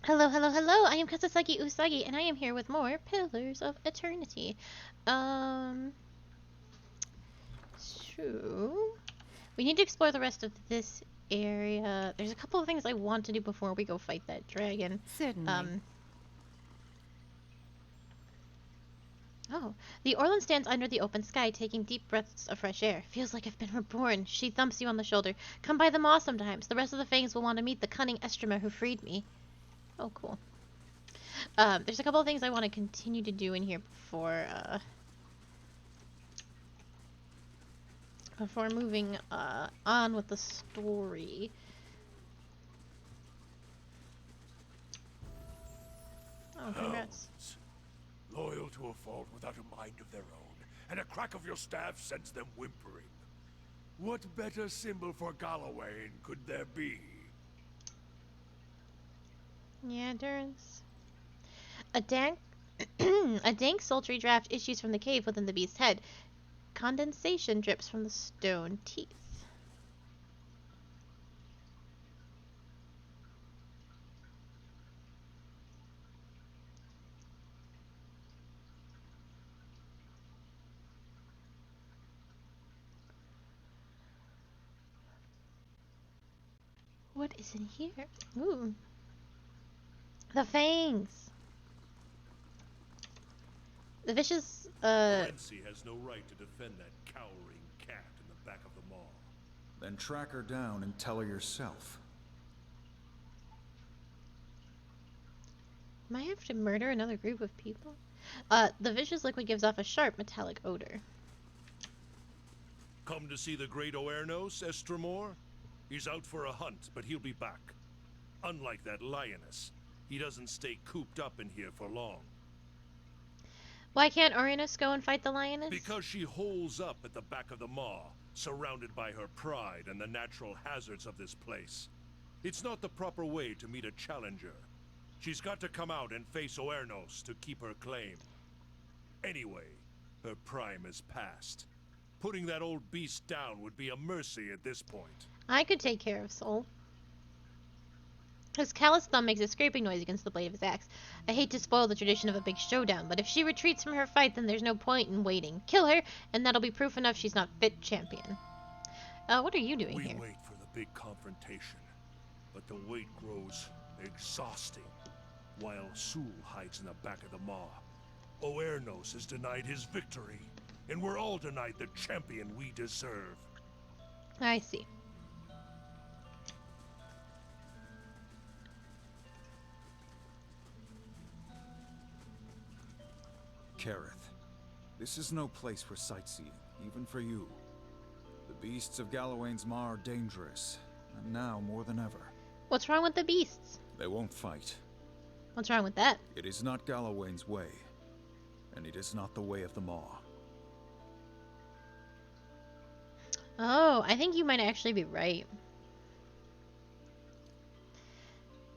Hello, hello, hello! I am Kasasagi Usagi, and I am here with more Pillars of Eternity. Um, so we need to explore the rest of this area. There's a couple of things I want to do before we go fight that dragon. Certainly. Um, oh, the Orland stands under the open sky, taking deep breaths of fresh air. Feels like I've been reborn. She thumps you on the shoulder. Come by the maw sometimes. The rest of the Fangs will want to meet the cunning Estrema who freed me. Oh, cool. There's a couple of things I want to continue to do in here before moving on with the story. Oh, congrats. Hounds, loyal to a fault without a mind of their own, and a crack of your staff sends them whimpering. What better symbol for Gallowayne could there be? Yeah, Durance. A dank, a dank, sultry draft issues from the cave within the beast's head. Condensation drips from the stone teeth. What is in here? Ooh. The fangs! The vicious, Morency has no right to defend that cowering cat in the back of the maw. Then track her down and tell her yourself. Might have to murder another group of people? The vicious liquid gives off a sharp metallic odor. Come to see the great Oernos, Estremor? He's out for a hunt, but he'll be back. Unlike that lioness, he doesn't stay cooped up in here for long. Why can't Orinus go and fight the lioness? Because she holes up at the back of the maw, surrounded by her pride and the natural hazards of this place. It's not the proper way to meet a challenger. She's got to come out and face Oernos to keep her claim. Anyway, her prime is past. Putting that old beast down would be a mercy at this point. I could take care of Soul. His calloused thumb makes a scraping noise against the blade of his axe. I hate to spoil the tradition of a big showdown, but if she retreats from her fight, then there's no point in waiting. Kill her, and that'll be proof enough she's not fit champion. What are you doing here? We wait for the big confrontation, but the wait grows exhausting. While Sul hides in the back of the maw, Oernos is denied his victory, and we're all denied the champion we deserve. I see. Kareth, this is no place for sightseeing, even for you. The beasts of Gallowayne's Maw are dangerous, and now more than ever. What's wrong with the beasts? They won't fight. What's wrong with that? It is not Gallowayne's way, and it is not the way of the Maw. Oh, I think you might actually be right.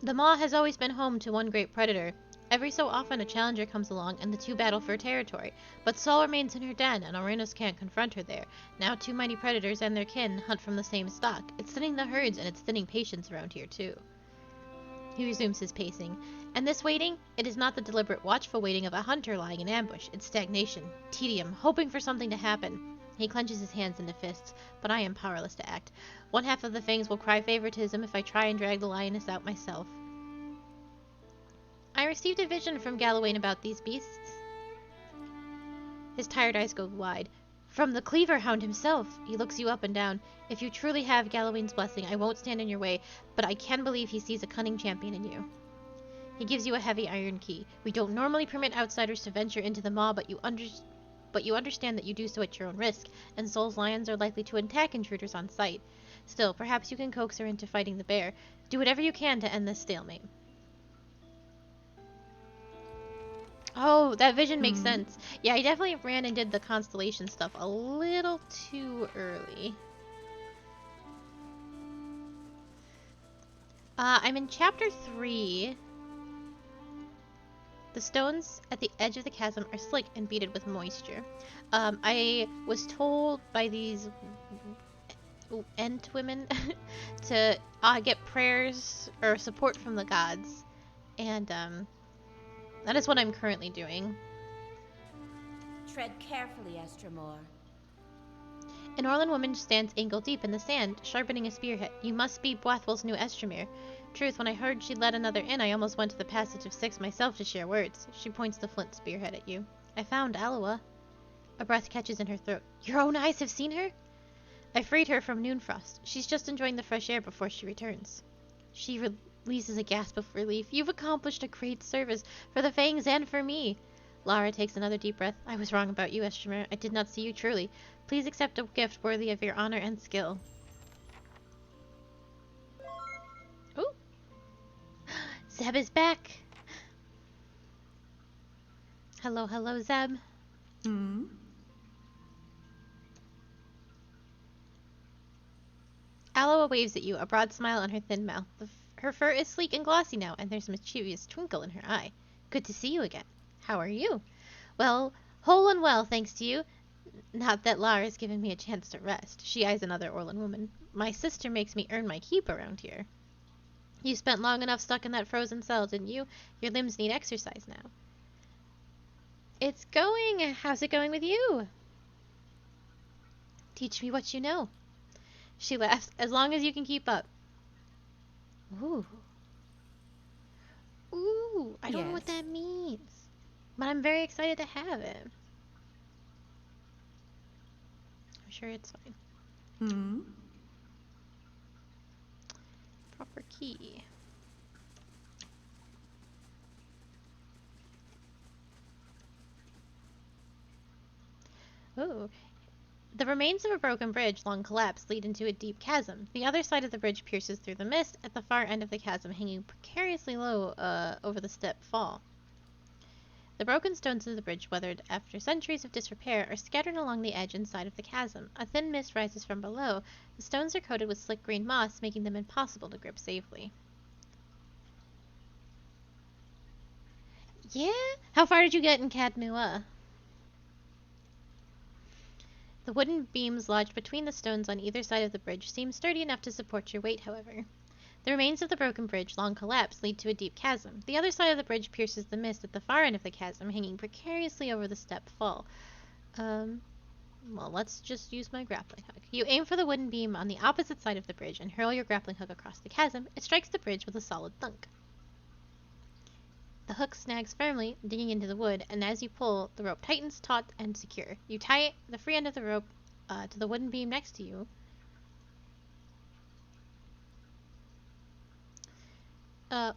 The Maw has always been home to one great predator. Every so often a challenger comes along and the two battle for territory, but Sol remains in her den and Orenos can't confront her there. Now two mighty predators and their kin hunt from the same stock. It's thinning the herds and it's thinning patience around here too. He resumes his pacing. And this waiting, it is not the deliberate watchful waiting of a hunter lying in ambush. It's stagnation, tedium, hoping for something to happen. He clenches his hands into fists, but I am powerless to act. One half of the fangs will cry favoritism if I try and drag the lioness out myself. I received a vision from Gallowayne about these beasts. His tired eyes go wide. From the Cleaver Hound himself. He looks you up and down. If you truly have Gallowayne's blessing, I won't stand in your way, but I can believe he sees a cunning champion in you. He gives you a heavy iron key. We don't normally permit outsiders to venture into the maw, but you understand that you do so at your own risk, and Sol's lions are likely to attack intruders on sight. Still, perhaps you can coax her into fighting the bear. Do whatever you can to end this stalemate. Oh, that vision makes sense. Yeah, I definitely ran and did the constellation stuff a little too early. I'm in chapter 3. The stones at the edge of the chasm are slick and beaded with moisture. I was told by these Ent women to get prayers or support from the gods And that is what I'm currently doing. Tread carefully, Estremor. An Orlan woman stands ankle deep in the sand, sharpening a spearhead. You must be Bothwell's new Estremir. Truth, when I heard she'd let another in, I almost went to the Passage of Six myself to share words. She points the flint spearhead at you. I found Alowa. A breath catches in her throat. Your own eyes have seen her? I freed her from Noonfrost. She's just enjoying the fresh air before she returns. She releases a gasp of relief. You've accomplished a great service for the Fangs and for me. Lara takes another deep breath. I was wrong about you, Estremir. I did not see you truly. Please accept a gift worthy of your honor and skill. Ooh. Zeb is back. Hello, hello, Zeb. Alowa waves at you, a broad smile on her thin mouth. Her fur is sleek and glossy now, and there's a mischievous twinkle in her eye. Good to see you again. How are you? Well, whole and well, thanks to you. Not that Lara's given me a chance to rest. She eyes another Orlan woman. My sister makes me earn my keep around here. You spent long enough stuck in that frozen cell, didn't you? Your limbs need exercise now. It's going. How's it going with you? Teach me what you know. She laughs. As long as you can keep up. Ooh. Ooh. I don't know what that means. But I'm very excited to have it. I'm sure it's fine. Proper key. Ooh. The remains of a broken bridge long collapsed lead into a deep chasm. The other side of the bridge pierces through the mist at the far end of the chasm, hanging precariously low over the step fall. The broken stones of the bridge, weathered after centuries of disrepair, are scattered along the edge and side of the chasm. A thin mist rises from below. The stones are coated with slick green moss, making them impossible to grip safely. Yeah? How far did you get in Cadmua? The wooden beams lodged between the stones on either side of the bridge seem sturdy enough to support your weight, however. The remains of the broken bridge, long collapsed, lead to a deep chasm. The other side of the bridge pierces the mist at the far end of the chasm, hanging precariously over the step fall. Well, let's just use my grappling hook. You aim for the wooden beam on the opposite side of the bridge and hurl your grappling hook across the chasm. It strikes the bridge with a solid thunk. The hook snags firmly, digging into the wood, and as you pull, the rope tightens, taut, and secure. You tie the free end of the rope to the wooden beam next to you.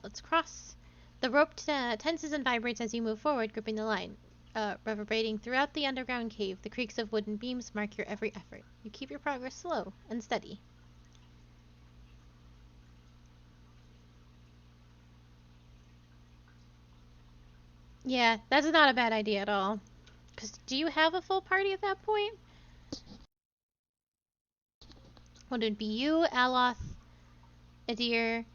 Let's cross. The rope tenses and vibrates as you move forward, gripping the line. Reverberating throughout the underground cave, the creaks of wooden beams mark your every effort. You keep your progress slow and steady. Yeah, that's not a bad idea at all. Because do you have a full party at that point? Would it be you, Aloth, Adir,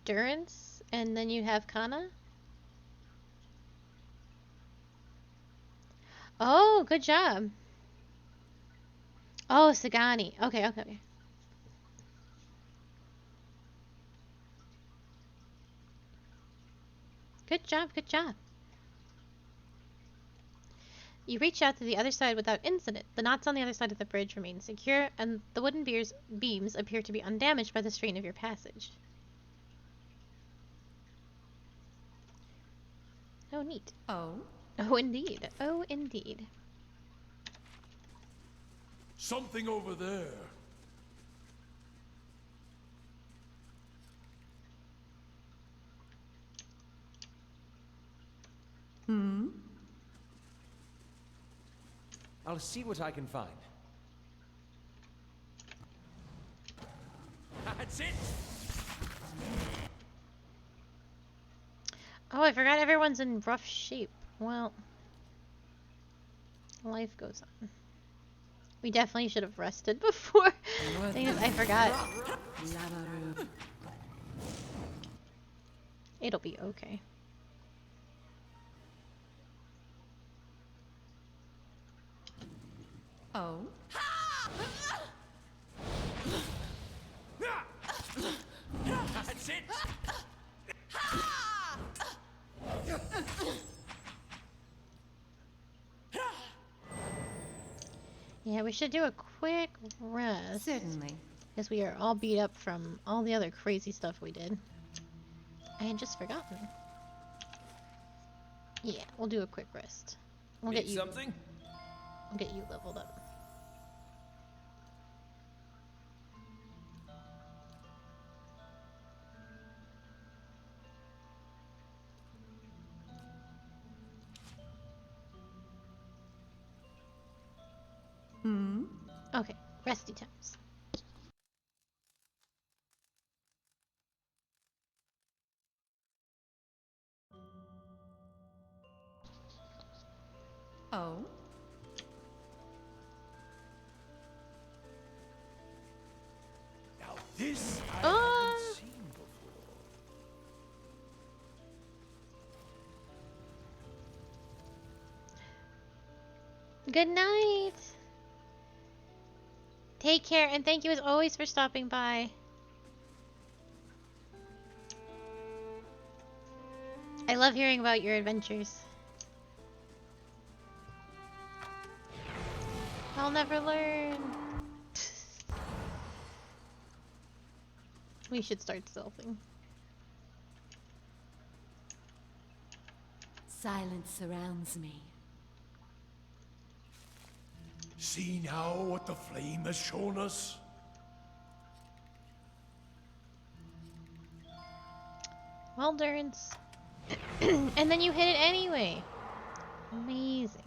Durance, and then you have Kana? Oh, good job. Oh, Sagani. Okay. Good job. You reach out to the other side without incident. The knots on the other side of the bridge remain secure, and the wooden beams appear to be undamaged by the strain of your passage. Oh, neat. Oh? Oh, indeed. Oh, indeed. Something over there. I'll see what I can find. That's it! Oh, I forgot everyone's in rough shape. Well, life goes on. We definitely should have rested before. Thing is, I forgot. It'll be okay. Oh? Yeah, we should do a quick rest. Certainly. Because we are all beat up from all the other crazy stuff we did. I had just forgotten. Yeah, we'll do a quick rest. We'll get you something? We'll get you leveled up. Hmm? Okay, resty times. Oh? Now this I Um, haven't seen before. Good night. Take care, and thank you as always for stopping by. I love hearing about your adventures. I'll never learn. We should start stealthing. Silence surrounds me. See now what the flame has shown us? Well, Durance. And then you hit it anyway. Amazing.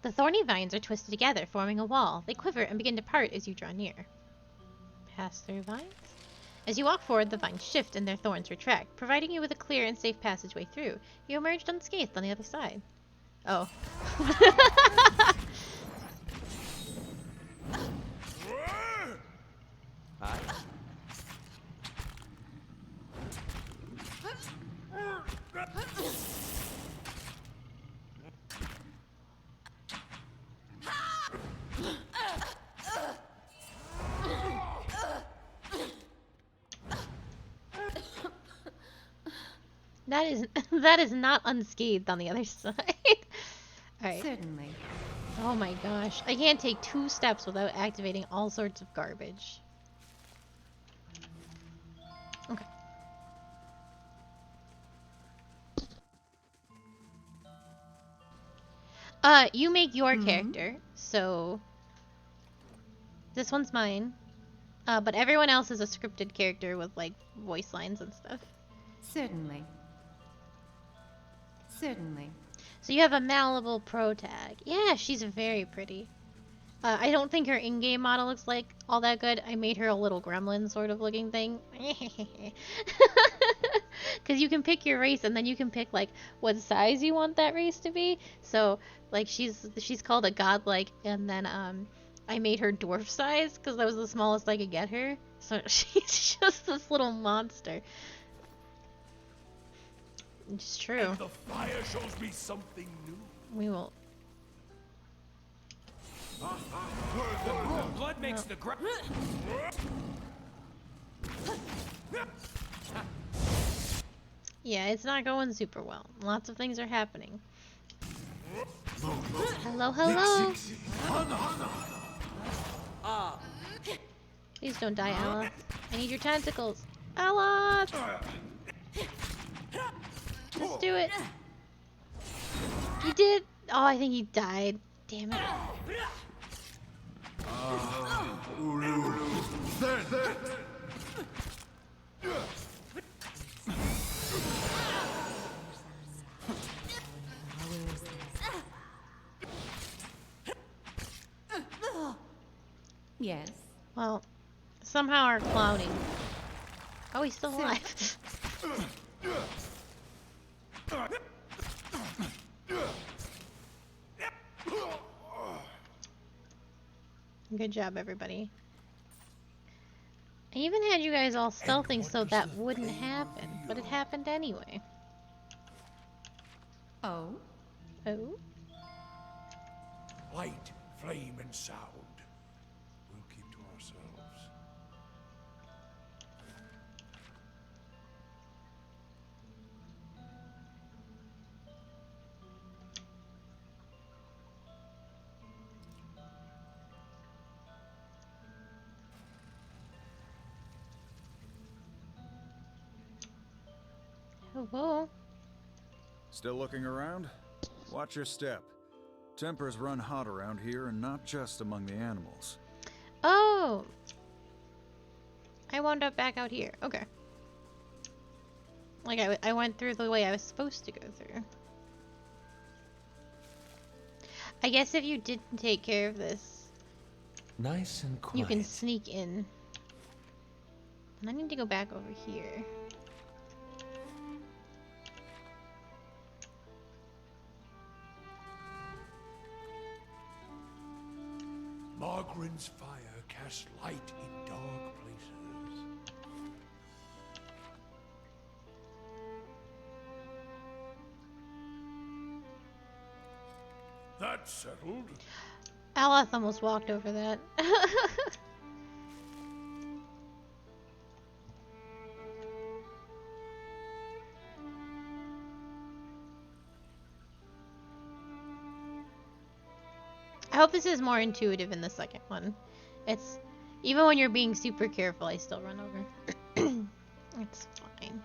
The thorny vines are twisted together, forming a wall. They quiver and begin to part as you draw near. Pass through vines? As you walk forward, the vines shift and their thorns retract, providing you with a clear and safe passageway through. You emerged unscathed on the other side. Oh. Hi. That is not unscathed on the other side. Alright. Certainly. Oh my gosh. I can't take 2 steps without activating all sorts of garbage. Okay. You make your character, so this one's mine. But everyone else is a scripted character with like voice lines and stuff. Certainly. Certainly. So you have a Malleable Pro tag. Yeah, she's very pretty. I don't think her in-game model looks like all that good. I made her a little gremlin sort of looking thing. Because you can pick your race and then you can pick like what size you want that race to be. So like she's called a godlike, and then I made her dwarf size because that was the smallest I could get her. So she's just this little monster. It's true. And the fire shows me something new. We will. Blood makes the ground. Yeah, it's not going super well. Lots of things are happening. Hello, hello. Please don't die, Ella. I need your tentacles. Ella! Let's do it. He did. Oh, I think he died. Damn it. Yes. Well, somehow our clowning. Oh, he's still alive. Good job, everybody. I even had you guys all stealthing so that wouldn't happen, but it happened anyway. Oh? Oh? Light, flame, and sound. Oh, whoa. Still looking around? Watch your step. Tempers run hot around here, and not just among the animals. Oh! I wound up back out here. Okay. Like, I went through the way I was supposed to go through. I guess if you didn't take care of this, Nice and quiet. you can sneak in. And I need to go back over here. Margaren's fire casts light in dark places. That's settled. Aloth almost walked over that. I hope this is more intuitive in the second one. It's even when you're being super careful, I still run over. It's fine.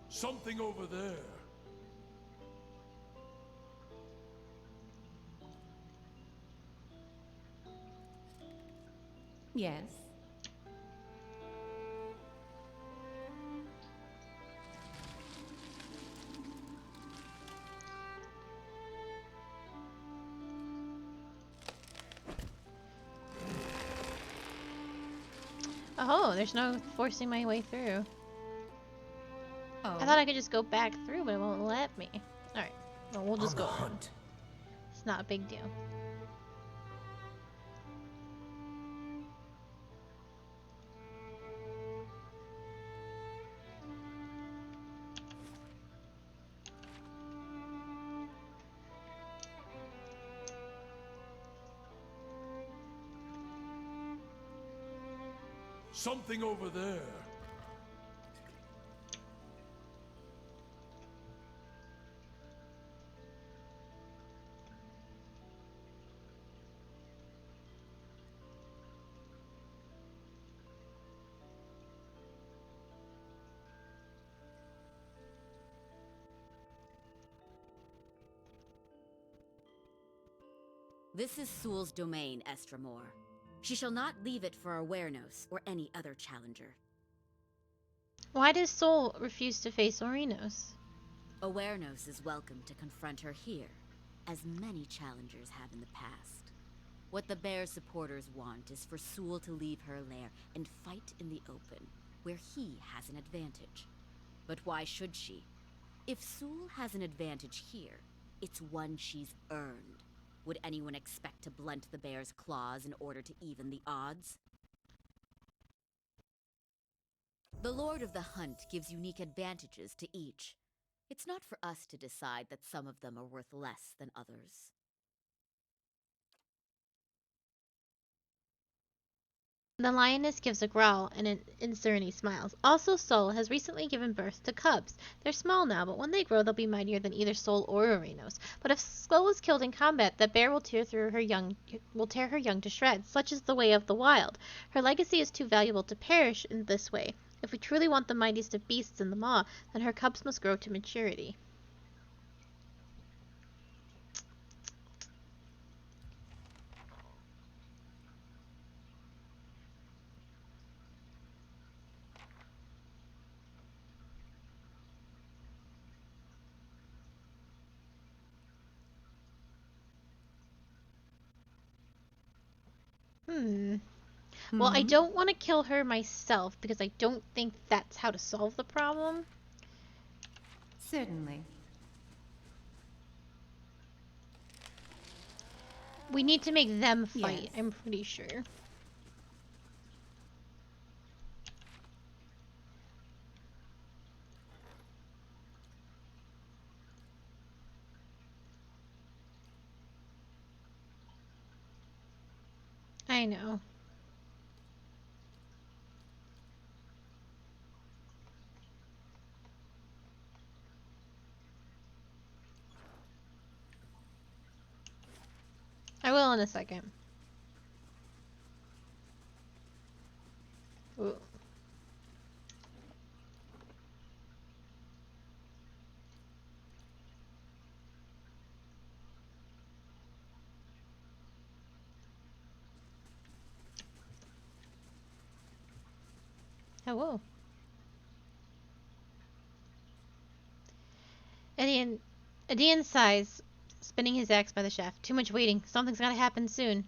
Something over there. Yes. Oh, there's no forcing my way through. Oh. I thought I could just go back through, but it won't let me. Alright, well, we'll just On go the in. hunt. It's not a big deal. Something over there. This is Sul's domain, Estramor. She shall not leave it for Awarenos or any other challenger. Why does Sol refuse to face Orinos? Awarenos is welcome to confront her here, as many challengers have in the past. What the Bear supporters want is for Sul to leave her lair and fight in the open, where he has an advantage. But why should she? If Sul has an advantage here, it's one she's earned. Would anyone expect to blunt the Bear's claws in order to even the odds? The Lord of the Hunt gives unique advantages to each. It's not for us to decide that some of them are worth less than others. The lioness gives a growl, and Insurni smiles. Also, Sol has recently given birth to cubs. They're small now, but when they grow, they'll be mightier than either Sol or Orinos. But if Sol was killed in combat, that bear will tear her young to shreds. Such is the way of the wild. Her legacy is too valuable to perish in this way. If we truly want the mightiest of beasts in the maw, then her cubs must grow to maturity. Well, I don't want to kill her myself because I don't think that's how to solve the problem. Certainly. We need to make them fight, Yes. I'm pretty sure. I know. I will in a second. Ooh. Hello. Edian, Edian sighs, spinning his axe by the shaft. Too much waiting. Something's gotta happen soon.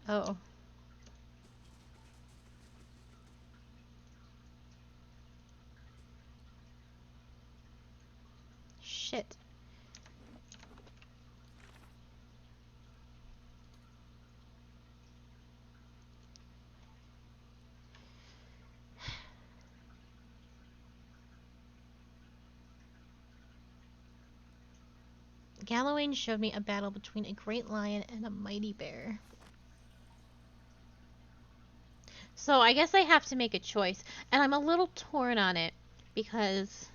Oh. Shit. Gallowayne showed me a battle between a great lion and a mighty bear. So I guess I have to make a choice, and I'm a little torn on it because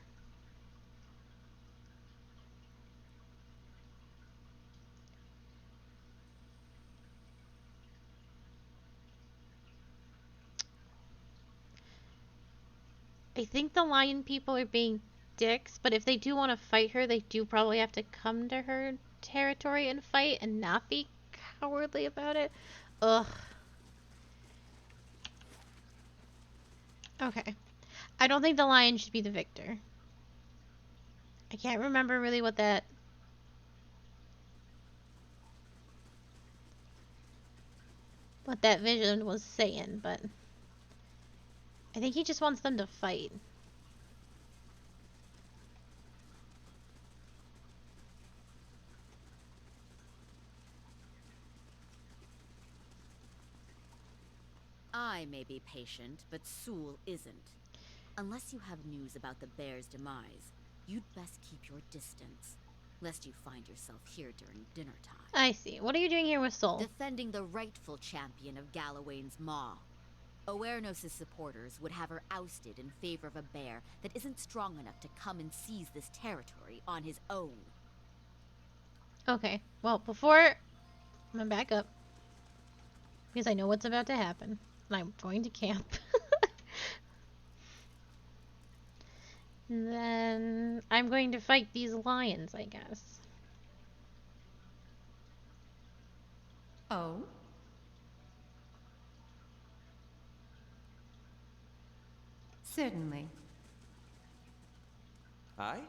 I think the lion people are being dicks, but if they do want to fight her, they do probably have to come to her territory and fight and not be cowardly about it. Ugh. Okay. I don't think the lion should be the victor. I can't remember really what that vision was saying, but I think he just wants them to fight. I may be patient, but Sewell isn't. Unless you have news about the bear's demise, you'd best keep your distance, lest you find yourself here during dinner time. I see. What are you doing here with Soul? Defending the rightful champion of Gallowayne's Maw. Oernos' supporters would have her ousted in favor of a bear that isn't strong enough to come and seize this territory on his own. Okay. Well, before I'm gonna back up because I know what's about to happen, and I'm going to camp. And then I'm going to fight these lions, I guess. Oh? Certainly. Aye?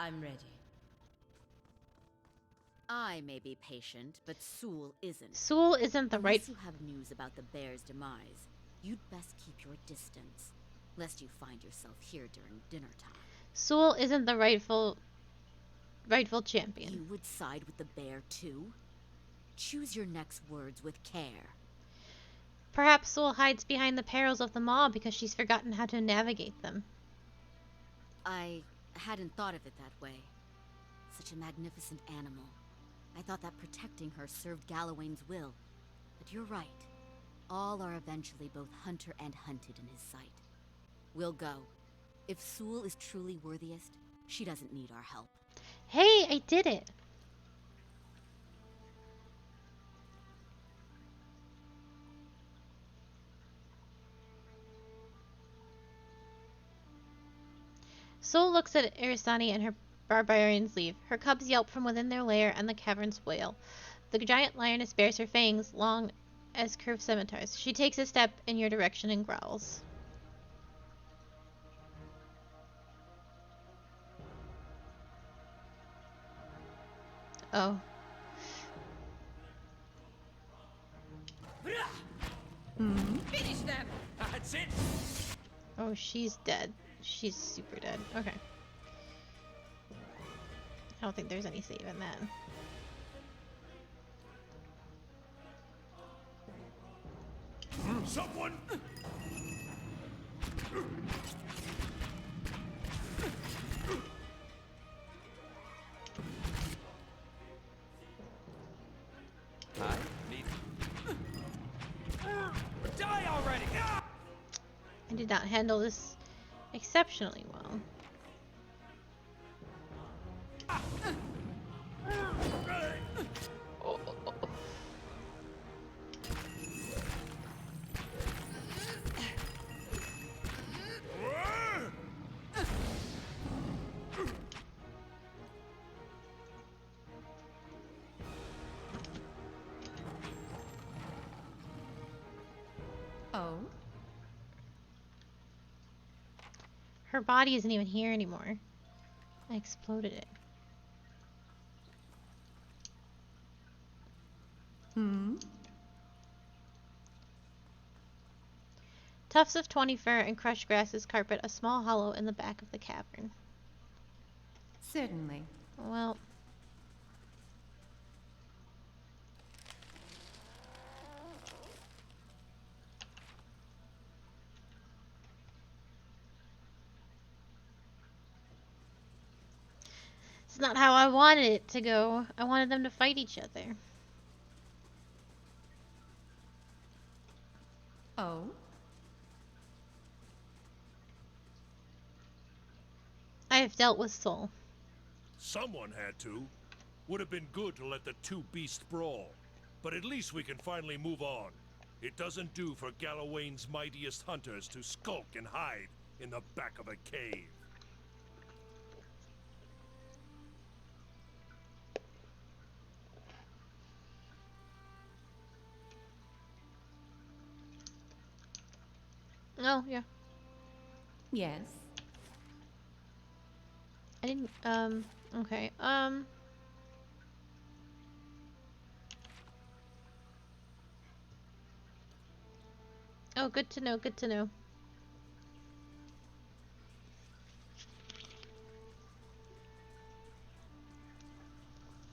I'm ready. I may be patient, but Sewell isn't. Sewell isn't the right. Unless you have news about the bear's demise, you'd best keep your distance, lest you find yourself here during dinner time. Sewell isn't the rightful champion. You would side with the bear too? Choose your next words with care. Perhaps Sewell hides behind the perils of the Maw because she's forgotten how to navigate them. I hadn't thought of it that way. Such a magnificent animal. I thought that protecting her served Gallowayne's will. But you're right. All are eventually both hunter and hunted in his sight. We'll go. If Sewell is truly worthiest, she doesn't need our help. Hey, I did it! Soul looks at Irisani and her barbarians leave. Her cubs yelp from within their lair and the caverns wail. The giant lioness bares her fangs, long as curved scimitars. She takes a step in your direction and growls. Oh. Finish them! That's it! Oh, she's dead. She's super dead. Okay. I don't think there's any save in that. Someone! Aye? Need... Die already! I did not handle this exceptionally well. her body isn't even here anymore. I exploded it. Hmm? Tufts of tawny fir and crushed grasses carpet a small hollow in the back of the cavern. Certainly. Well, it's not how I wanted it to go. I wanted them to fight each other. Oh? I have dealt with Soul. Someone had to. Would have been good to let the two beasts brawl. But at least we can finally move on. It doesn't do for Gallowayne's mightiest hunters to skulk and hide in the back of a cave. Oh, yeah. Yes. I didn't, okay. Oh, good to know, good to know.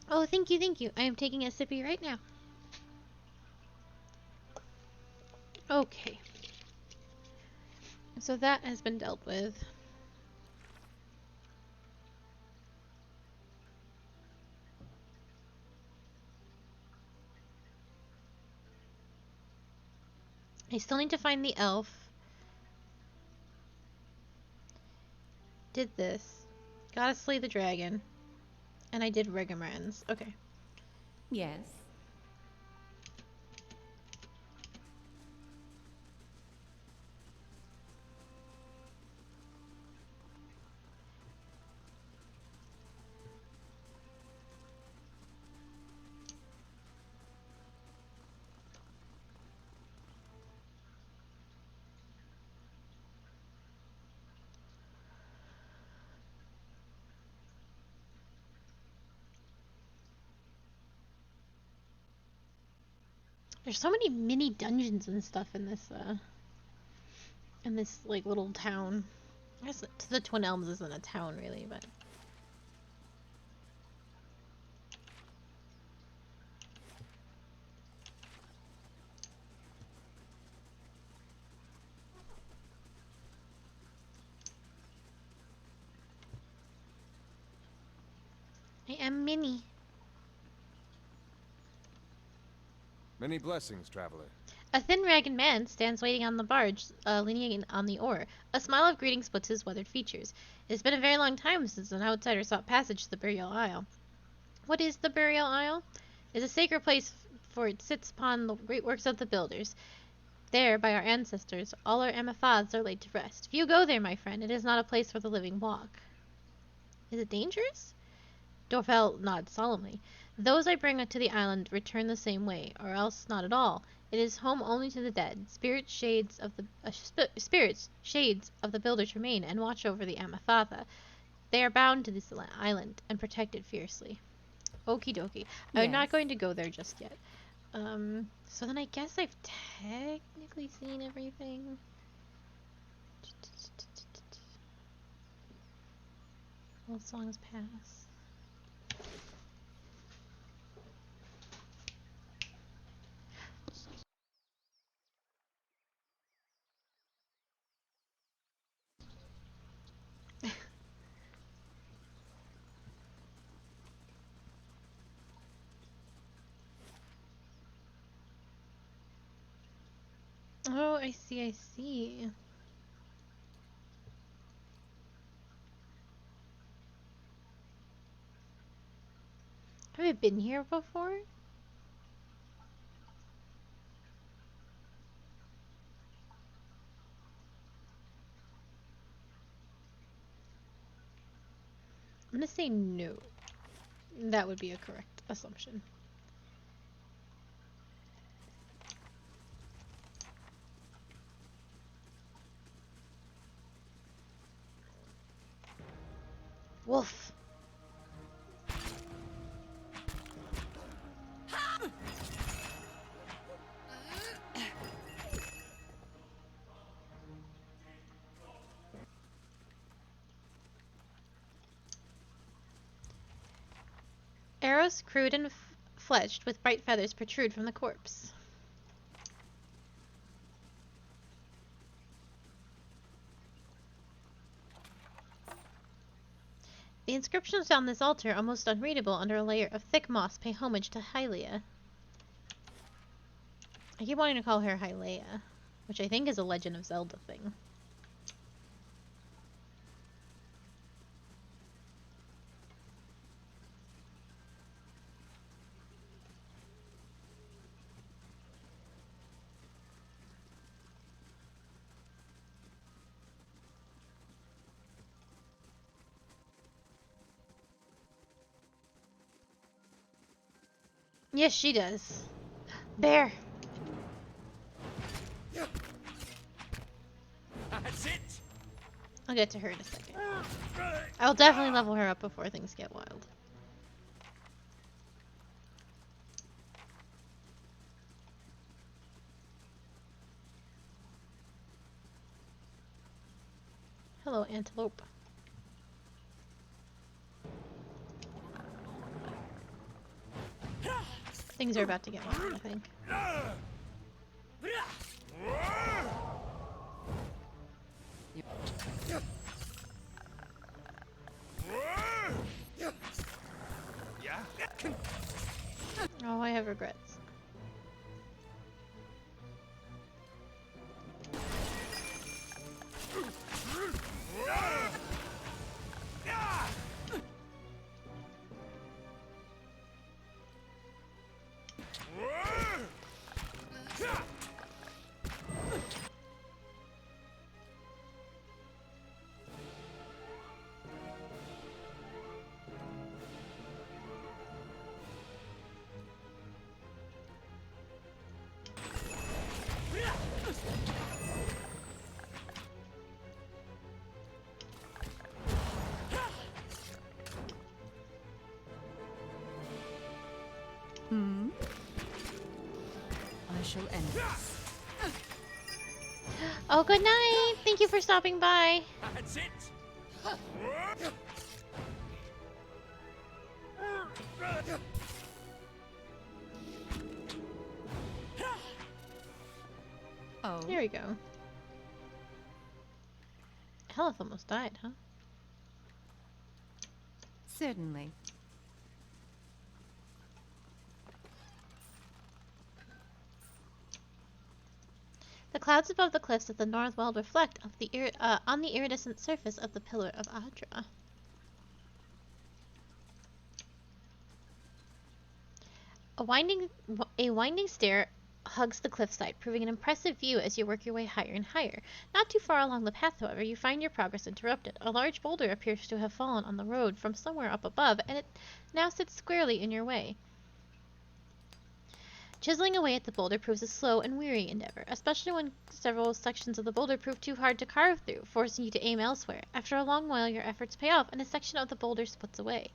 Oh, thank you, thank you. I am taking a sippy right now. Okay. So that has been dealt with. I still need to find the elf. Did this. Gotta slay the dragon. And I did Rigamrans. Okay. Yes. There's so many mini dungeons and stuff in this, like, little town. I guess the Twin Elms isn't a town, really, but... I am Minnie. Many blessings, traveler. A thin, ragged man stands waiting on the barge, leaning on the oar. A smile of greeting splits his weathered features. It has been a very long time since an outsider sought passage to the Burial Isle. What is the Burial Isle? It is a sacred place, for it sits upon the great works of the builders. There, by our ancestors, all our Amathas are laid to rest. If you go there, my friend, it is not a place where the living walk. Is it dangerous? Dorfel nods solemnly. Those I bring to the island return the same way, or else not at all. It is home only to the dead. Spirits, shades of the builders remain and watch over the Amathatha. They are bound to this island and protected fiercely. Okie dokie. I'm not Yes. going to go there just yet. So then I guess I've technically seen everything. All songs pass. Oh, I see, I see. Have I been here before? I'm gonna say no. That would be a correct assumption. Wolf. Arrows crude and fledged with bright feathers protrude from the corpse. The inscriptions on this altar, almost unreadable under a layer of thick moss, pay homage to Hylia. I keep wanting to call her Hylia, which I think is a Legend of Zelda thing. Yes, she does. Bear. That's it. I'll get to her in a second. I'll definitely level her up before things get wild. Hello, antelope. Things are about to get wild, I think. Oh, I have regrets. I shall end this. Oh, good night. Thank you for stopping by. That's it. Oh, Here we go. Health almost died, huh? certainly. The clouds above the cliffs of the north world reflect on the iridescent surface of the Pillar of Adra. A winding stair hugs the cliffside, proving an impressive view as you work your way higher and higher. Not too far along the path, however, you find your progress interrupted. A large boulder appears to have fallen on the road from somewhere up above, and it now sits squarely in your way. Chiseling away at the boulder proves a slow and weary endeavor, especially when several sections of the boulder prove too hard to carve through, forcing you to aim elsewhere. After a long while, your efforts pay off, and a section of the boulder splits away.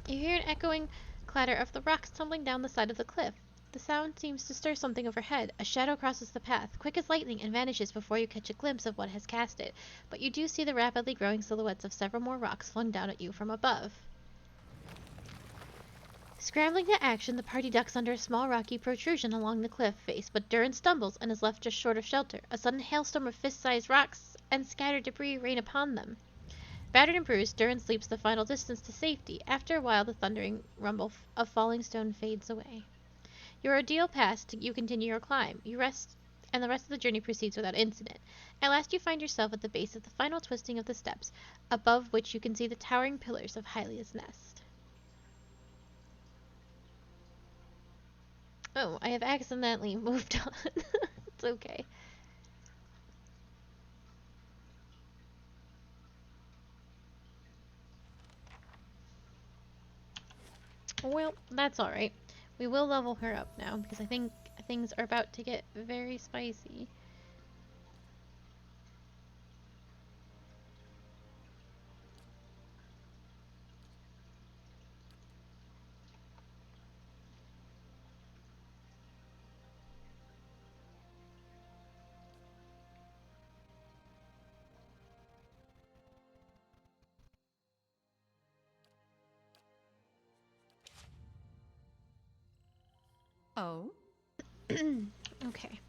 You hear an echoing clatter of the rocks tumbling down the side of the cliff. The sound seems to stir something overhead. A shadow crosses the path, quick as lightning, and vanishes before you catch a glimpse of what has cast it. But you do see the rapidly growing silhouettes of several more rocks flung down at you from above. Scrambling to action, the party ducks under a small rocky protrusion along the cliff face, but Durin stumbles and is left just short of shelter. A sudden hailstorm of fist-sized rocks and scattered debris rain upon them. Battered and bruised, Durin sleeps the final distance to safety. After a while, the thundering rumble of falling stone fades away. Your ordeal past, you continue your climb. You rest, and the rest of the journey proceeds without incident. At last you find yourself at the base of the final twisting of the steps, above which you can see the towering pillars of Hylia's nest. Oh, I have accidentally moved on. It's okay. Well, that's alright. We will level her up now, because I think things are about to get very spicy. Oh? Okay.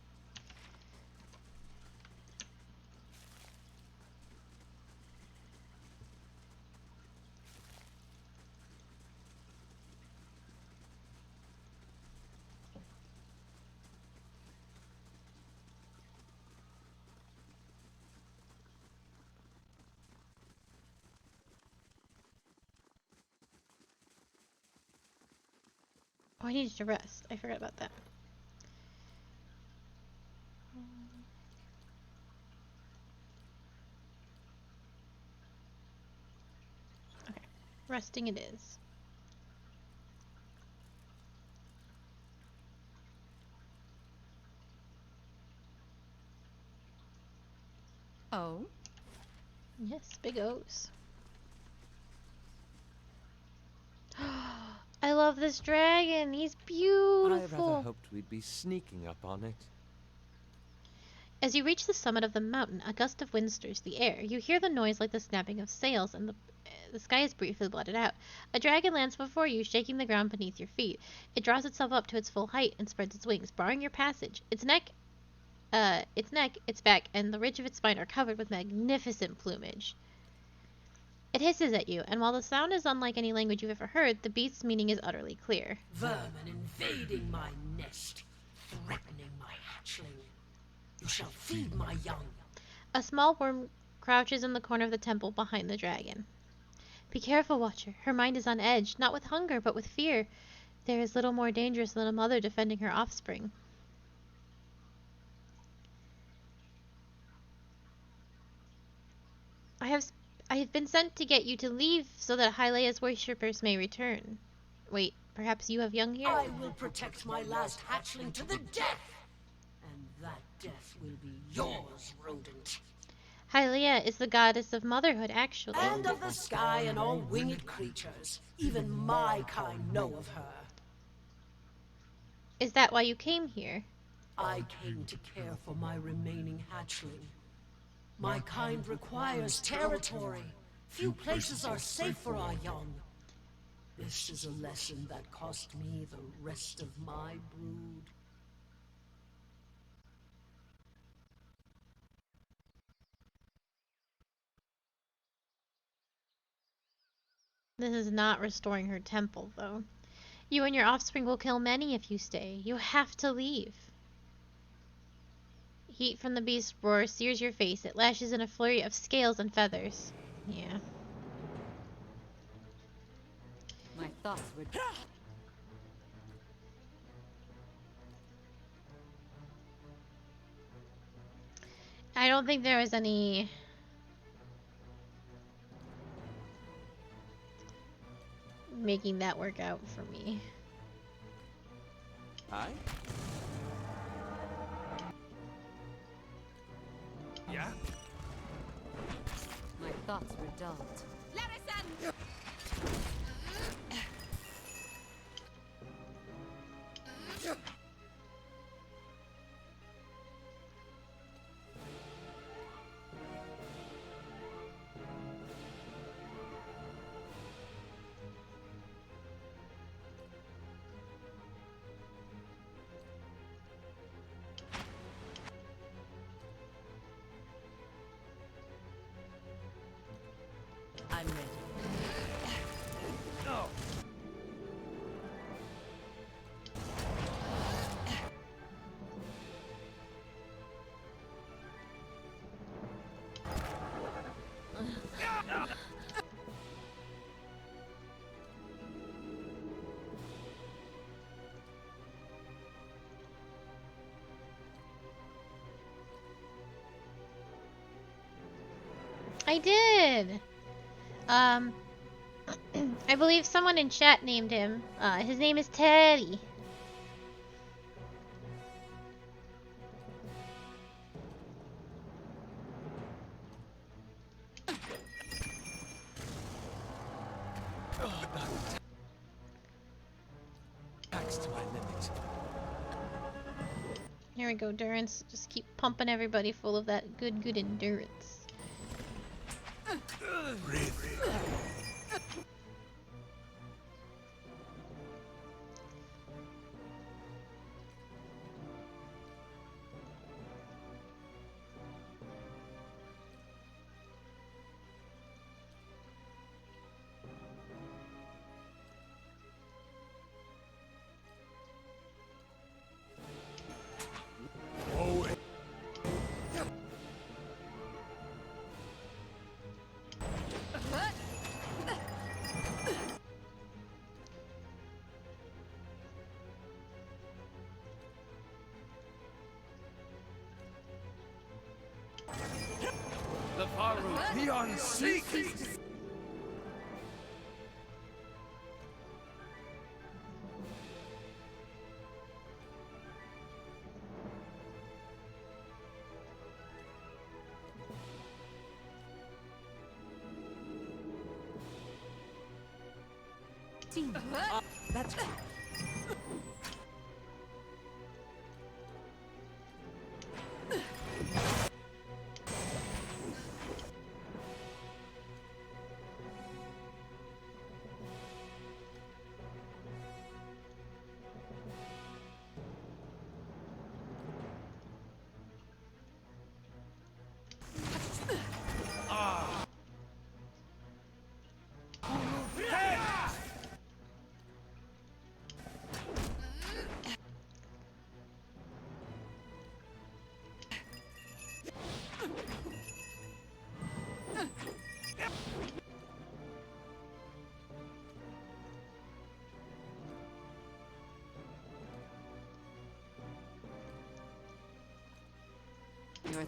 Oh, I needed to rest. I forgot about that. Okay. Resting it is. Oh? Yes, big O's. I love this dragon. He's I rather beautiful. hoped we'd be sneaking up on it. As you reach the summit of the mountain, a gust of wind stirs the air. You hear the noise like the snapping of sails, and the sky is briefly blotted out. A dragon lands before you, shaking the ground beneath your feet. It draws itself up to its full height and spreads its wings, barring your passage. Its neck, its back, and the ridge of its spine are covered with magnificent plumage. It hisses at you, and while the sound is unlike any language you've ever heard, the beast's meaning is utterly clear. Vermin invading my nest, threatening my hatchling. You shall feed my young. A small worm crouches in the corner of the temple behind the dragon. Be careful, Watcher. Her mind is on edge, not with hunger, but with fear. There is little more dangerous than a mother defending her offspring. I have been sent to get you to leave so that Hylea's worshippers may return. Wait, perhaps you have young here? I will protect my last hatchling to the death. And that death will be yours, rodent. Hylea is the goddess of motherhood, actually. And of the sky and all winged creatures. Even my kind know of her. Is that why you came here? I came to care for my remaining hatchling. My kind requires territory. Few places are safe for our young. This is a lesson that cost me the rest of my brood. This is not restoring her temple, though. You and your offspring will kill many if you stay. You have to leave. Heat from the beast's roar sears your face. It lashes in a flurry of scales and feathers. Yeah. My thoughts were... I don't think there was any... making that work out for me. Aye? Yeah? My thoughts were dulled. I'm ready. I did! I believe someone in chat named him. His name is Teddy. Tax to my limit. Here we go, Durance. Just keep pumping everybody full of that good endurance. The Varu, the unseen. That's North.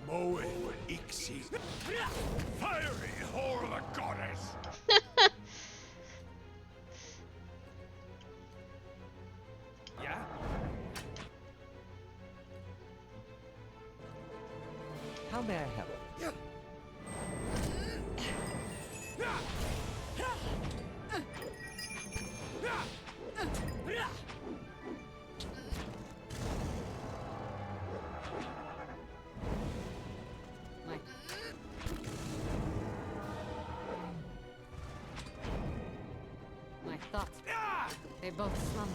Moe Ixi. Fiery whore of a goddess. Yeah? How may I help? My my thoughts. They both slumber.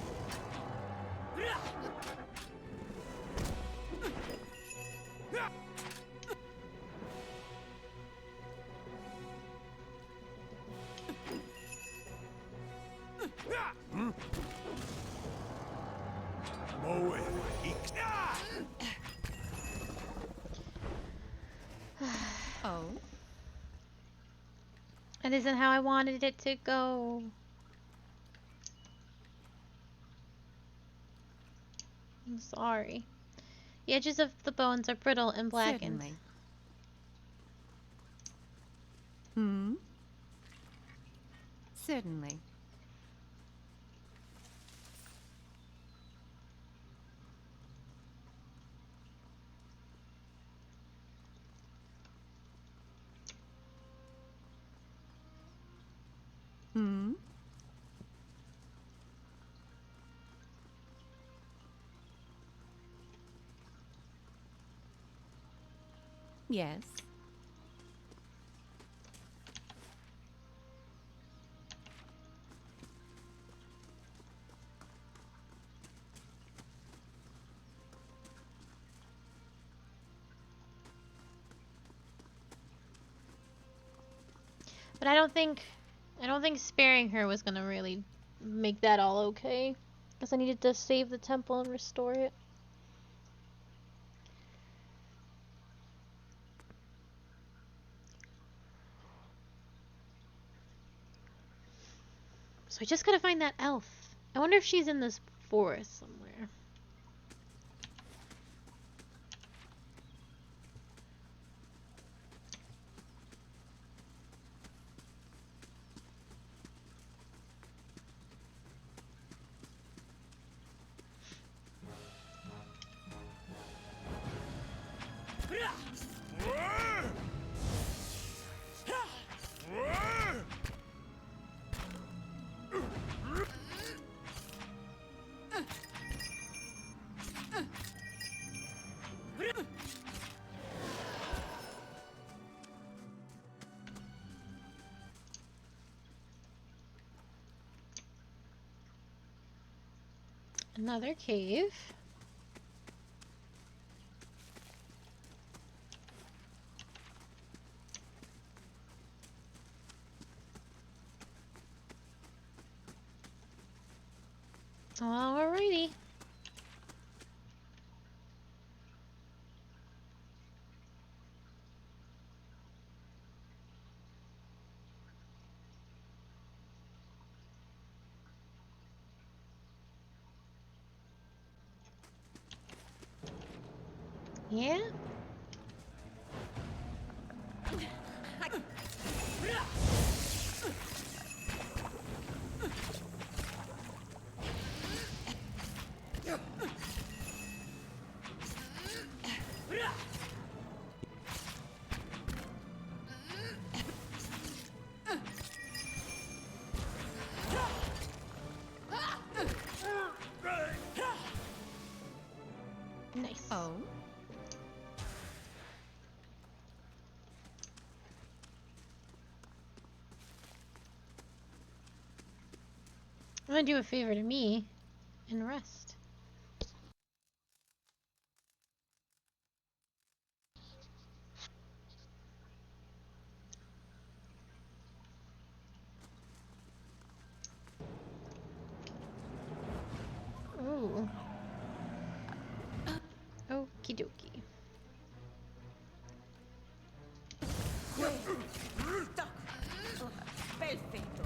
Moe Ixi. Oh. That isn't how I wanted it to go. I'm sorry. The edges of the bones are brittle and blackened. Certainly. Hmm? Certainly. Hmm? Yes. But I don't think sparing her was gonna really make that all okay. Because I needed to save the temple and restore it. So I just gotta find that elf. I wonder if she's in this forest somewhere. Another cave. Alrighty. Yeah? Nice. Oh? I'm gonna do a favor to me and rest. Ooh. Okie dokie. Perfetto.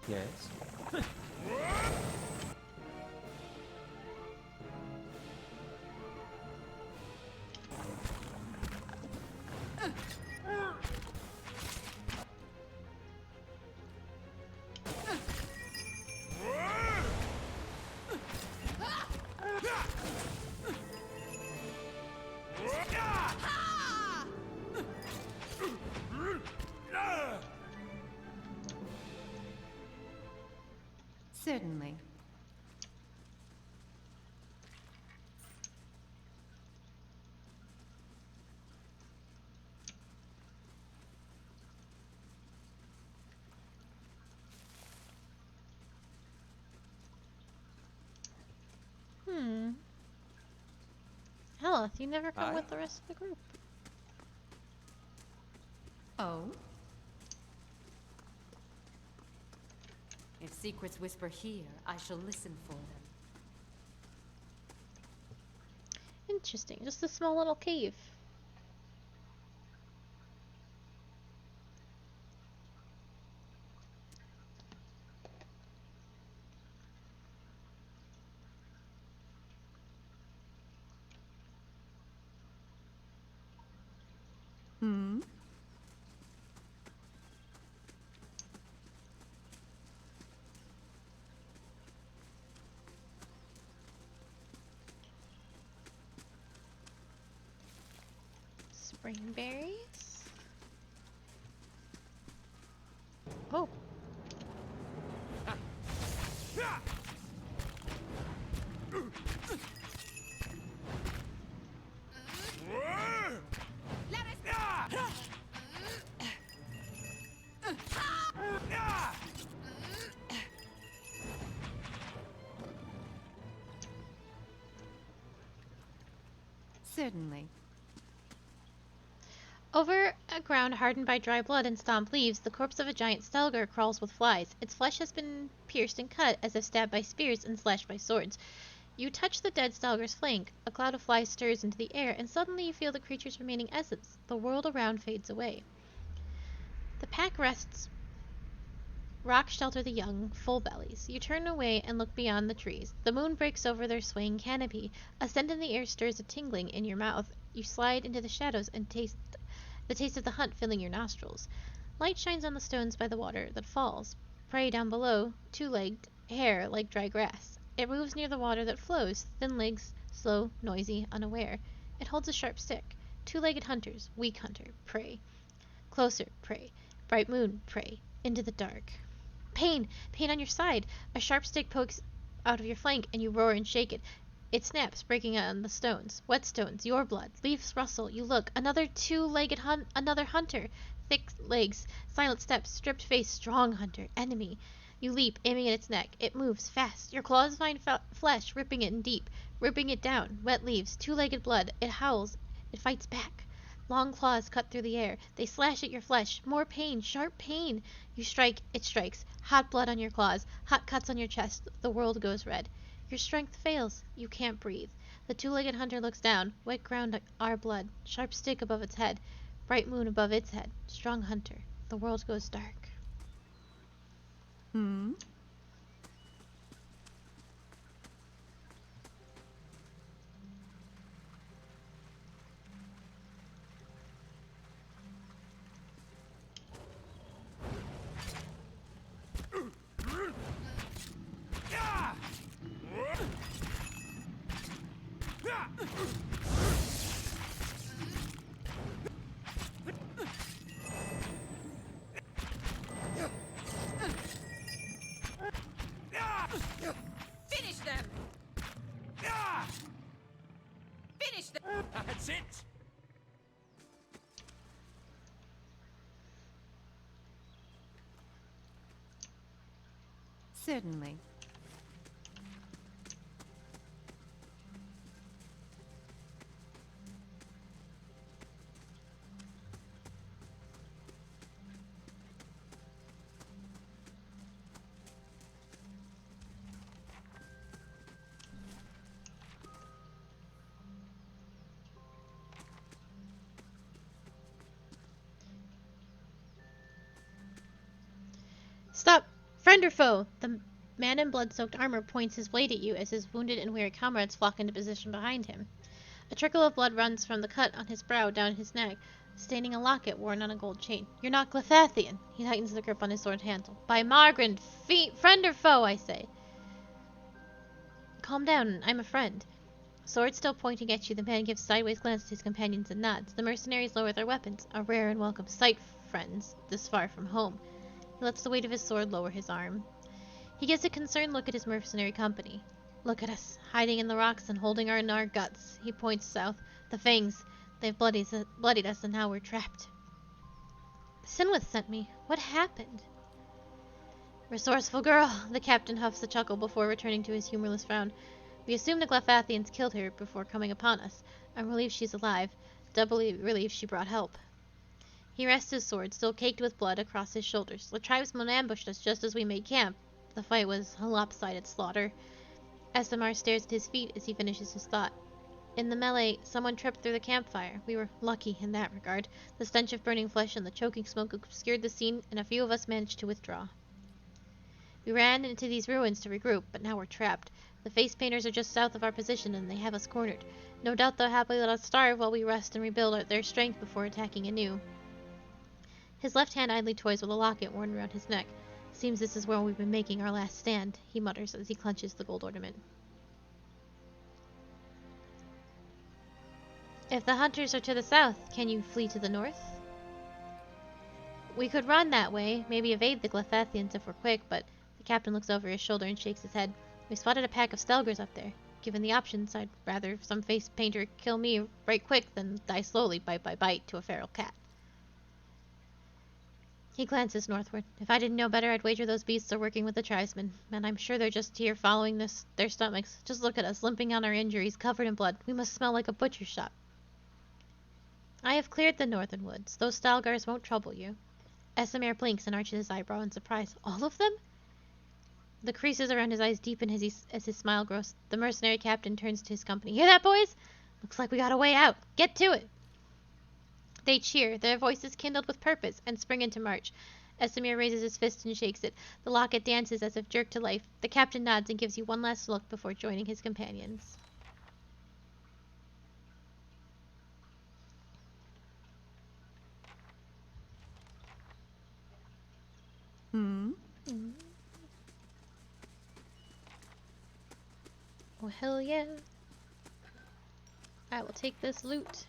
Yes? Certainly. Heloth, you never come Aye? with the rest of the group. Oh? If secrets whisper here, I shall listen for them. Interesting. Just a small little cave. Hmm? Spring berries. Oh. Certainly. Over a ground hardened by dry blood and stomped leaves, the corpse of a giant stelgar crawls with flies. Its flesh has been pierced and cut as if stabbed by spears and slashed by swords. You touch the dead stelgar's flank. A cloud of flies stirs into the air, and suddenly you feel the creature's remaining essence. The world around fades away. The pack rests. Rocks shelter the young, full bellies. You turn away and look beyond the trees. The moon breaks over their swaying canopy. A scent in the air stirs a tingling in your mouth. You slide into the shadows and taste the taste of the hunt filling your nostrils. Light shines on the stones by the water that falls. Prey down below, two-legged, hair like dry grass. It moves near the water that flows, thin legs, slow, noisy, unaware. It holds a sharp stick. Two-legged hunters, weak hunter, prey. Closer, prey. Bright moon, prey. Into the dark. Pain! Pain on your side! A sharp stick pokes out of your flank, and you roar and shake it. It snaps, breaking on the stones. Wet stones, your blood. Leaves rustle. You look. Another two-legged another hunter. Thick legs, silent steps, stripped face, strong hunter. Enemy. You leap, aiming at its neck. It moves, fast. Your claws find flesh, ripping it in deep. Ripping it down. Wet leaves, two-legged blood. It howls. It fights back. Long claws cut through the air. They slash at your flesh. More pain, sharp pain. You strike, it strikes. Hot blood on your claws, hot cuts on your chest. The world goes red. Your strength fails. You can't breathe. The two-legged hunter looks down. Wet ground, our blood. Sharp stick above its head. Bright moon above its head. Strong hunter. The world goes dark. Hmm? Finish them! Finish them! That's it! Certainly. Stop! Friend or foe? The man in blood-soaked armor points his blade at you as his wounded and weary comrades flock into position behind him. A trickle of blood runs from the cut on his brow down his neck, staining a locket worn on a gold chain. You're not Glyphathian. He tightens the grip on his sword handle. By Margren, friend or foe, I say. Calm down, I'm a friend. Sword still pointing at you, the man gives sideways glance at his companions and nods. The mercenaries lower their weapons, a rare and welcome sight, friends, this far from home. He lets the weight of his sword lower his arm. He gives a concerned look at his mercenary company. Look at us, hiding in the rocks and holding in our guts. He points south. The fangs, they've bloodied us and now we're trapped. Sinwith sent me. What happened? Resourceful girl, the captain huffs a chuckle before returning to his humorless frown. We assume the Glyphathians killed her before coming upon us. I'm relieved she's alive. Doubly relieved she brought help. He rests his sword, still caked with blood, across his shoulders. The tribesmen ambushed us just as we made camp. The fight was a lopsided slaughter. SMR stares at his feet as he finishes his thought. In the melee, someone tripped through the campfire. We were lucky in that regard. The stench of burning flesh and the choking smoke obscured the scene, and a few of us managed to withdraw. We ran into these ruins to regroup, but now we're trapped. The face painters are just south of our position, and they have us cornered. No doubt they'll happily let us starve while we rest and rebuild their strength before attacking anew. His left hand idly toys with a locket worn around his neck. Seems this is where we've been making our last stand, he mutters as he clenches the gold ornament. If the hunters are to the south, can you flee to the north? We could run that way, maybe evade the Glyphathians if we're quick, but the captain looks over his shoulder and shakes his head. We spotted a pack of Stelgers up there. Given the options, I'd rather some face painter kill me right quick than die slowly, bite by bite, to a feral cat. He glances northward. If I didn't know better, I'd wager those beasts are working with the tribesmen, and I'm sure they're just here following their stomachs. Just look at us, limping on our injuries, covered in blood. We must smell like a butcher shop. I have cleared the northern woods. Those Stalgars won't trouble you. Esamir blinks and arches his eyebrow in surprise. All of them? The creases around his eyes deepen as his smile grows. The mercenary captain turns to his company. Hear that, boys? Looks like we got a way out. Get to it. They cheer, their voices kindled with purpose, and spring into march. Esamir raises his fist and shakes it. The locket dances as if jerked to life. The captain nods and gives you one last look before joining his companions. Oh, hell yeah. I will take this loot.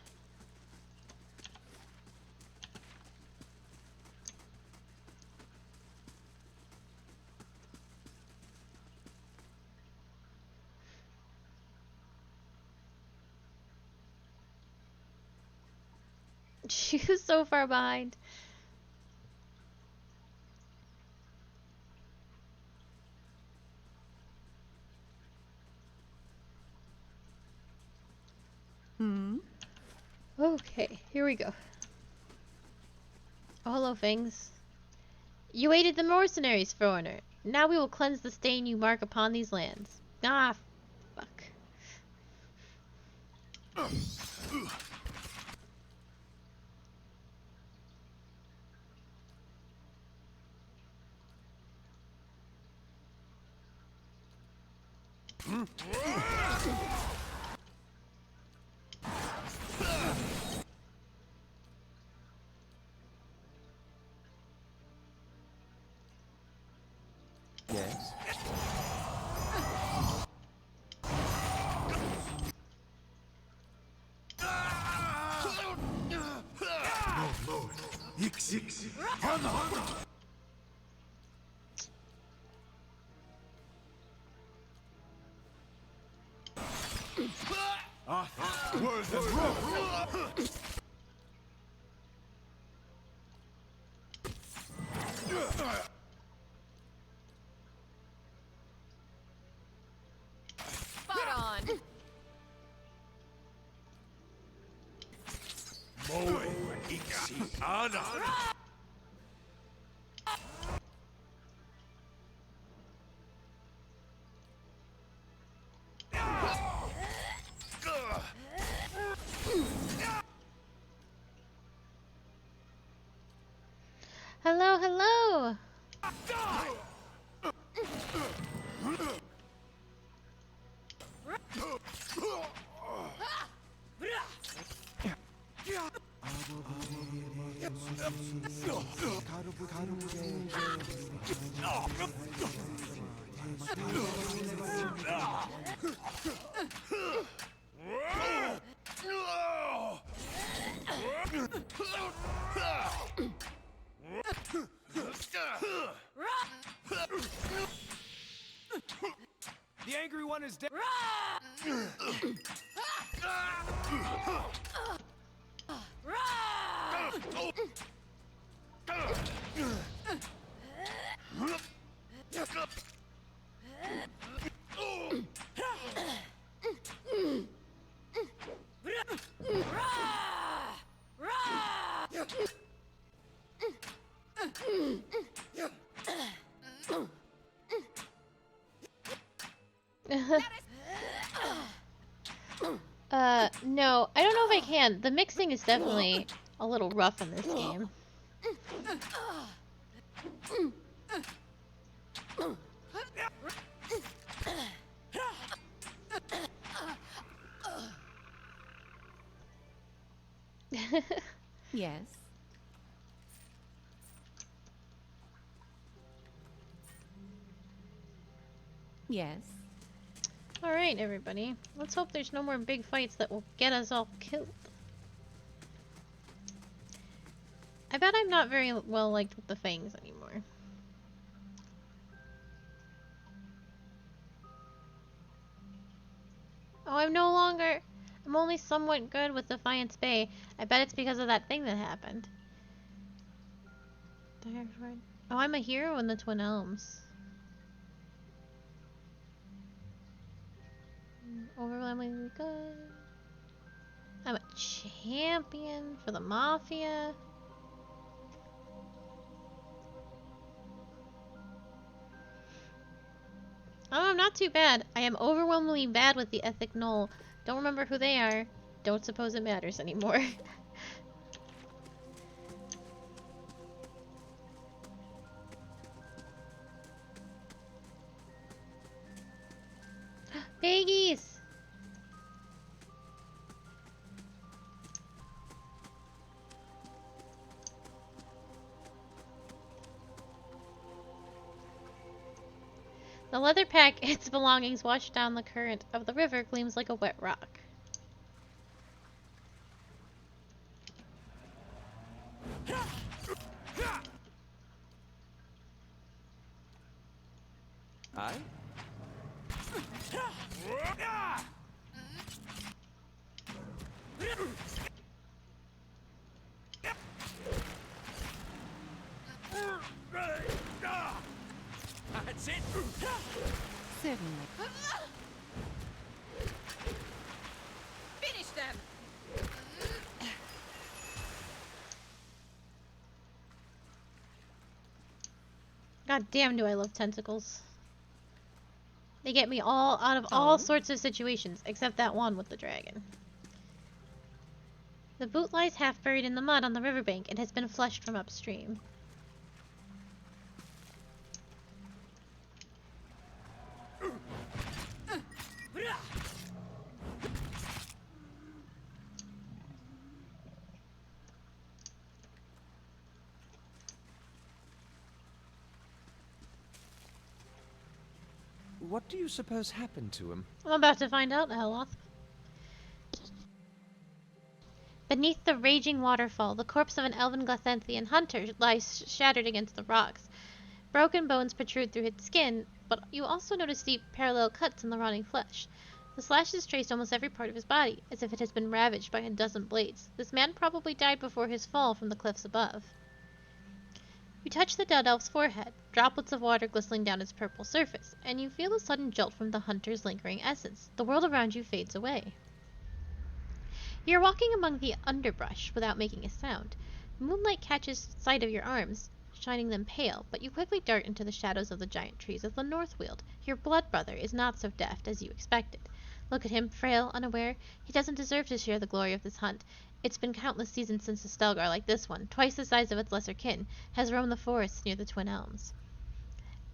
She was so far behind. Okay, here we go. Oh, hello, Fangs. You aided the mercenaries, foreigner. Now we will cleanse the stain you mark upon these lands. Ah, fuck. Yes. Spot on. Hello, hello! The angry one is dead. No, I don't know if I can. The mixing is definitely a little rough in this game. Yes. Yes. Alright, everybody. Let's hope there's no more big fights that will get us all killed. I bet I'm not very well liked with the Fangs anymore. Oh, I'm no longer... I'm only somewhat good with Defiance Bay. I bet it's because of that thing that happened. Oh, I'm a hero in the Twin Elms. Overwhelmingly good. I'm a champion for the Mafia. Oh, I'm not too bad. I am overwhelmingly bad with the Ethic Knoll. Don't remember who they are. Don't suppose it matters anymore. Piggies! The leather pack, its belongings washed down the current of the river, gleams like a wet rock. Aye? That's it. Certainly. Finish them. God damn, do I love tentacles. They get me all out of Oh. all sorts of situations, except that one with the dragon. The boot lies half buried in the mud on the riverbank and has been flushed from upstream. What do you suppose happened to him? I'm about to find out, Heloth. Beneath the raging waterfall, the corpse of an elven Glathenthian hunter lies shattered against the rocks. Broken bones protrude through its skin, but you also notice deep parallel cuts in the rotting flesh. The slashes trace almost every part of his body, as if it has been ravaged by a dozen blades. This man probably died before his fall from the cliffs above. You touch the dead elf's forehead, droplets of water glistening down its purple surface, and you feel a sudden jolt from the hunter's lingering essence. The world around you fades away. You're walking among the underbrush without making a sound. Moonlight catches sight of your arms, shining them pale, but you quickly dart into the shadows of the giant trees of the Northweald. Your blood brother is not so deft as you expected. Look at him, frail, unaware. He doesn't deserve to share the glory of this hunt. It's been countless seasons since a Stelgar like this one, twice the size of its lesser kin, has roamed the forests near the Twin Elms.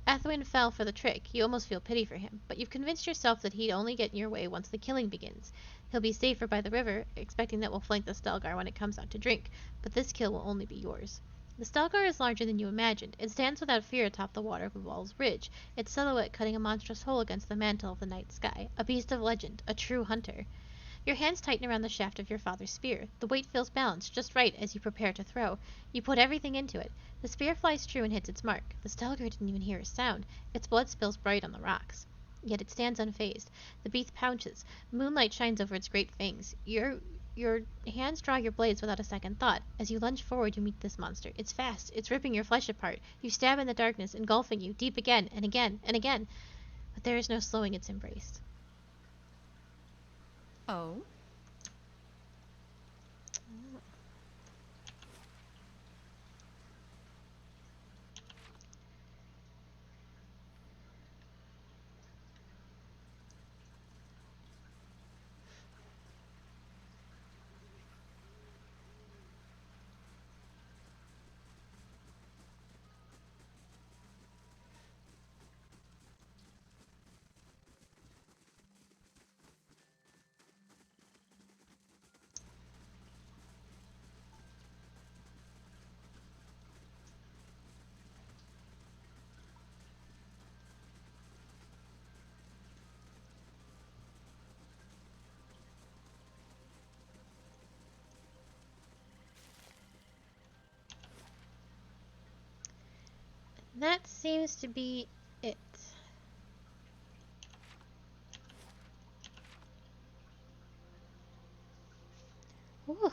Athwin fell for the trick. You almost feel pity for him, but you've convinced yourself that he'd only get in your way once the killing begins. He'll be safer by the river, expecting that we'll flank the Stelgar when it comes out to drink, but this kill will only be yours. The Stelgar is larger than you imagined. It stands without fear atop the waterfall's ridge, its silhouette cutting a monstrous hole against the mantle of the night sky. A beast of legend, a true hunter. Your hands tighten around the shaft of your father's spear. The weight feels balanced, just right as you prepare to throw. You put everything into it. The spear flies true and hits its mark. The Stelgar didn't even hear a sound. Its blood spills bright on the rocks. Yet it stands unfazed. The beast pounces. Moonlight shines over its great fangs. Your hands draw your blades without a second thought. As you lunge forward, you meet this monster. It's fast. It's ripping your flesh apart. You stab in the darkness, engulfing you, deep again, and again, and again. But there is no slowing its embrace. Oh? That seems to be it. Ooh.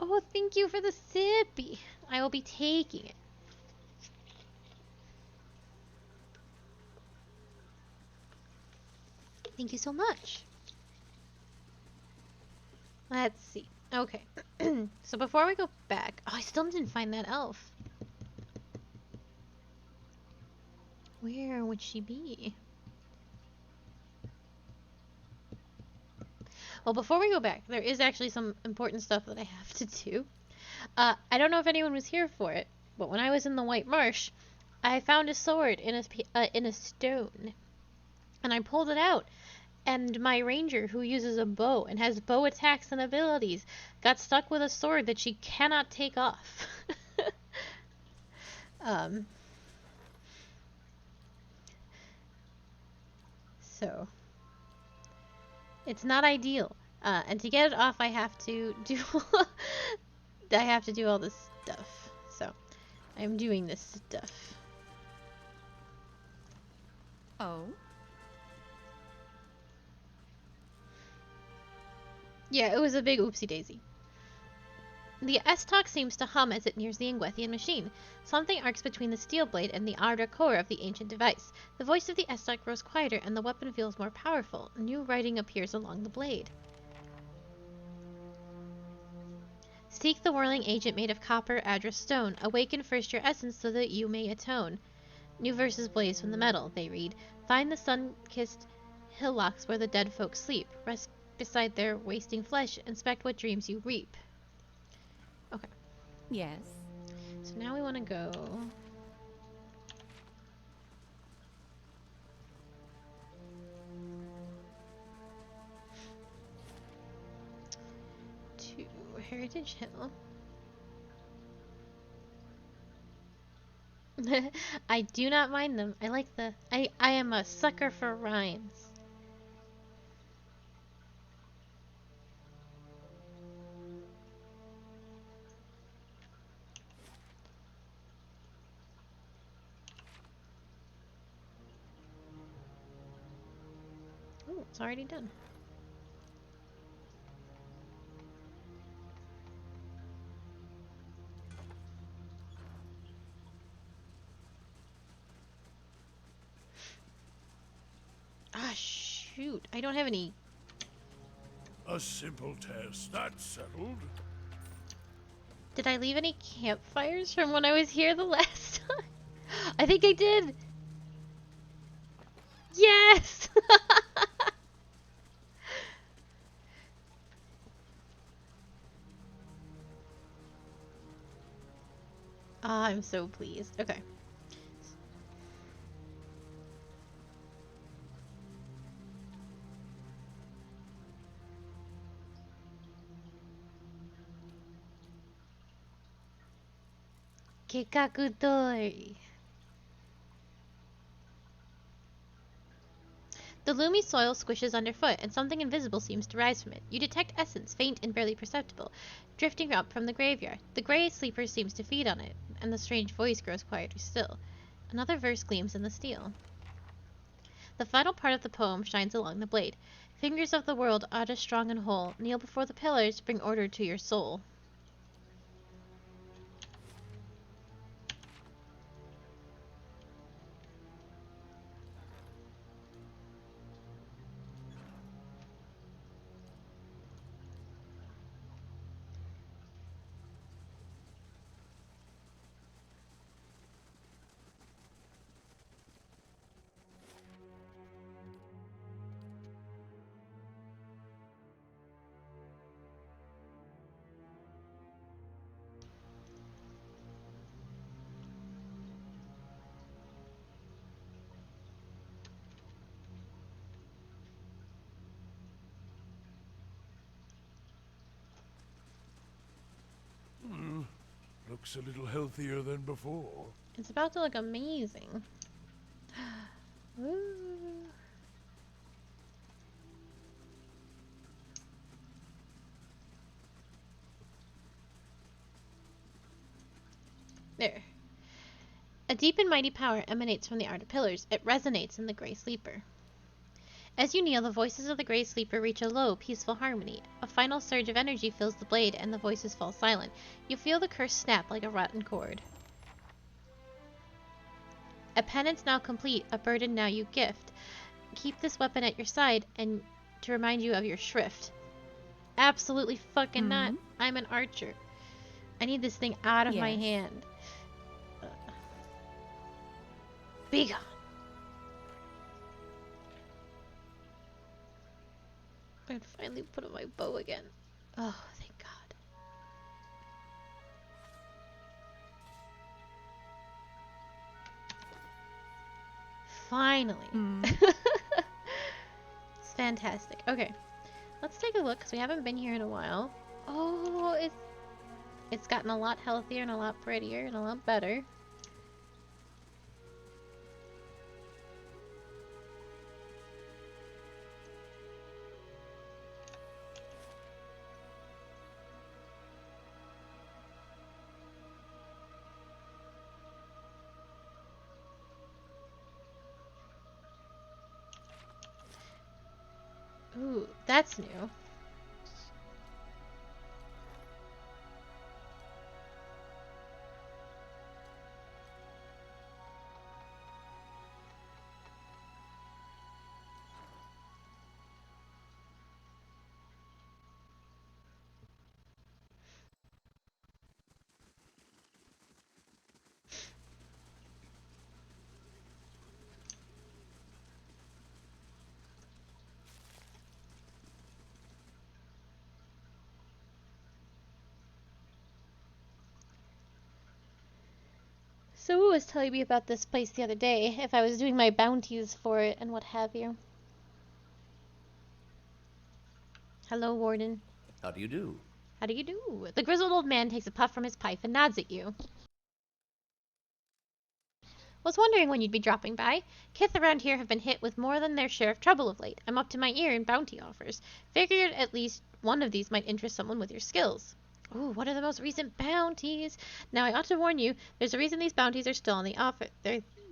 Oh, thank you for the sippy. I will be taking it. Thank you so much. Let's see. Okay. So before we go back... Oh, I still didn't find that elf. Where would she be? Well, before we go back, there is actually some important stuff that I have to do. I don't know if anyone was here for it, but when I was in the White Marsh, I found a sword in a stone. And I pulled it out. And my ranger, who uses a bow and has bow attacks and abilities, got stuck with a sword that she cannot take off. So it's not ideal. And to get it off, I have to do I have to do all this stuff. So I'm doing this stuff. Oh? Yeah, it was a big oopsie daisy. The S-Talk seems to hum as it nears the Ingwethian machine. Something arcs between the steel blade and the outer core of the ancient device. The voice of the S-Talk grows quieter and the weapon feels more powerful. New writing appears along the blade. Seek the whirling agent made of copper, address stone. Awaken first your essence so that you may atone. New verses blaze from the metal, they read. Find the sun-kissed hillocks where the dead folk sleep. Rest beside their wasting flesh. Inspect what dreams you reap. Okay. Yes. So now we want to go... to Heritage Hill. I do not mind them. I like the... I am a sucker for rhymes. Oh, it's already done. Ah, shoot. I don't have any... A simple test, that's settled. Did I leave any campfires from when I was here the last time? I think I did. Yes! Ah, I'm so pleased. Okay. Kekakudori. The loomy soil squishes underfoot, and something invisible seems to rise from it. You detect essence, faint and barely perceptible, drifting up from the graveyard. The gray sleeper seems to feed on it, and the strange voice grows quieter still. Another verse gleams in the steel. The final part of the poem shines along the blade. Fingers of the world, Ada strong and whole, kneel before the pillars, bring order to your soul. Looks a little healthier than before. It's about to look amazing. Woo. There. A deep and mighty power emanates from the Art of Pillars. It resonates in the Grey Sleeper. As you kneel, the voices of the Grey Sleeper reach a low, peaceful harmony. A final surge of energy fills the blade, and the voices fall silent. You feel the curse snap like a rotten cord. A penance now complete, a burden now you gift. Keep this weapon at your side, and to remind you of your shrift. Absolutely fucking not. I'm an archer. I need this thing out of my hand. Be gone. I can finally put on my bow again. Oh, thank God. Finally. It's fantastic. Okay. Let's take a look, because we haven't been here in a while. Oh, it's gotten a lot healthier and a lot prettier and a lot better. Ooh, that's new. So Wu was telling me about this place the other day, if I was doing my bounties for it and what have you. Hello, Warden. How do you do? How do you do? The grizzled old man takes a puff from his pipe and nods at you. Was wondering when you'd be dropping by. Kith around here have been hit with more than their share of trouble of late. I'm up to my ear in bounty offers. Figured at least one of these might interest someone with your skills. Ooh, what are the most recent bounties? Now, I ought to warn you, there's a reason these bounties are still on the offer.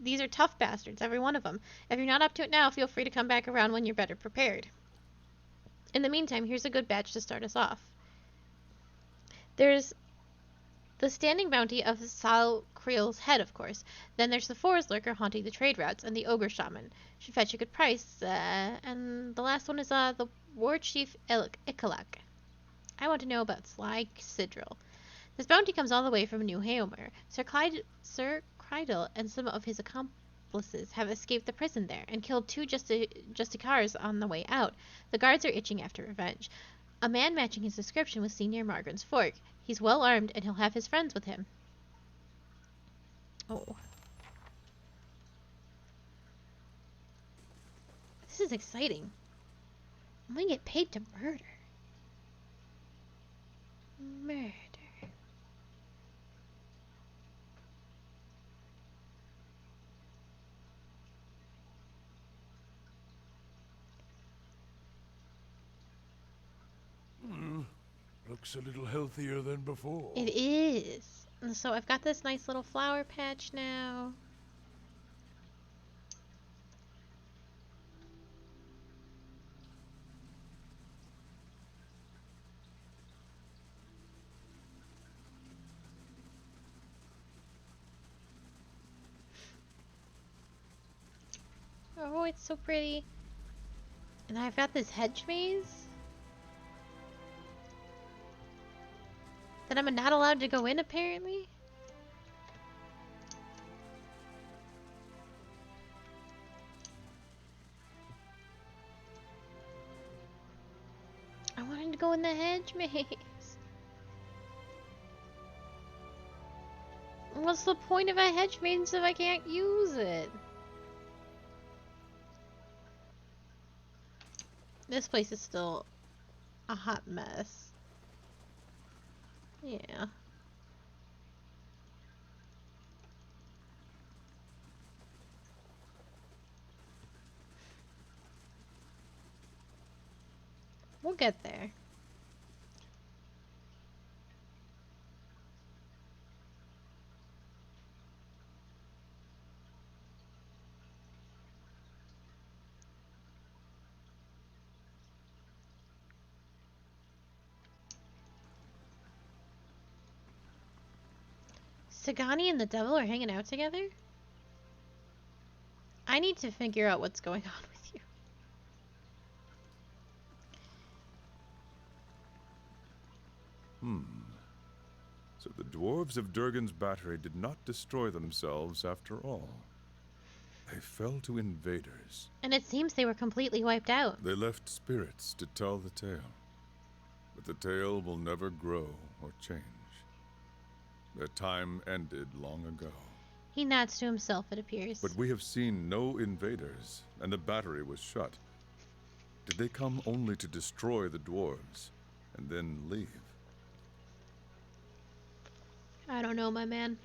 These are tough bastards, every one of them. If you're not up to it now, feel free to come back around when you're better prepared. In the meantime, here's a good batch to start us off. There's the standing bounty of Sal Creel's head, of course. Then there's the forest lurker haunting the trade routes, and the ogre shaman. Should fetch a good price. And the last one is the war chief Ikalak. I want to know about Sly Sidril. This bounty comes all the way from New Haomer. Sir Crydal and some of his accomplices have escaped the prison there and killed two Justicars on the way out. The guards are itching after revenge. A man matching his description was seen near Margaret's Fork. He's well armed, and he'll have his friends with him. Oh. This is exciting. I'm gonna get paid to murder. Murder. Looks a little healthier than before. It is. And so I've got this nice little flower patch now. Oh, it's so pretty. And I've got this hedge maze that I'm not allowed to go in, apparently. I wanted to go in the hedge maze. What's the point of a hedge maze if I can't use it? This place is still a hot mess. Yeah. We'll get there. Sagani and the devil are hanging out together? I need to figure out what's going on with you. So the dwarves of Durgan's battery did not destroy themselves after all. They fell to invaders. And it seems they were completely wiped out. They left spirits to tell the tale. But the tale will never grow or change. Their time ended long ago. He nods to himself, it appears. But we have seen no invaders, and the battery was shut. Did they come only to destroy the dwarves, and then leave? I don't know, my man.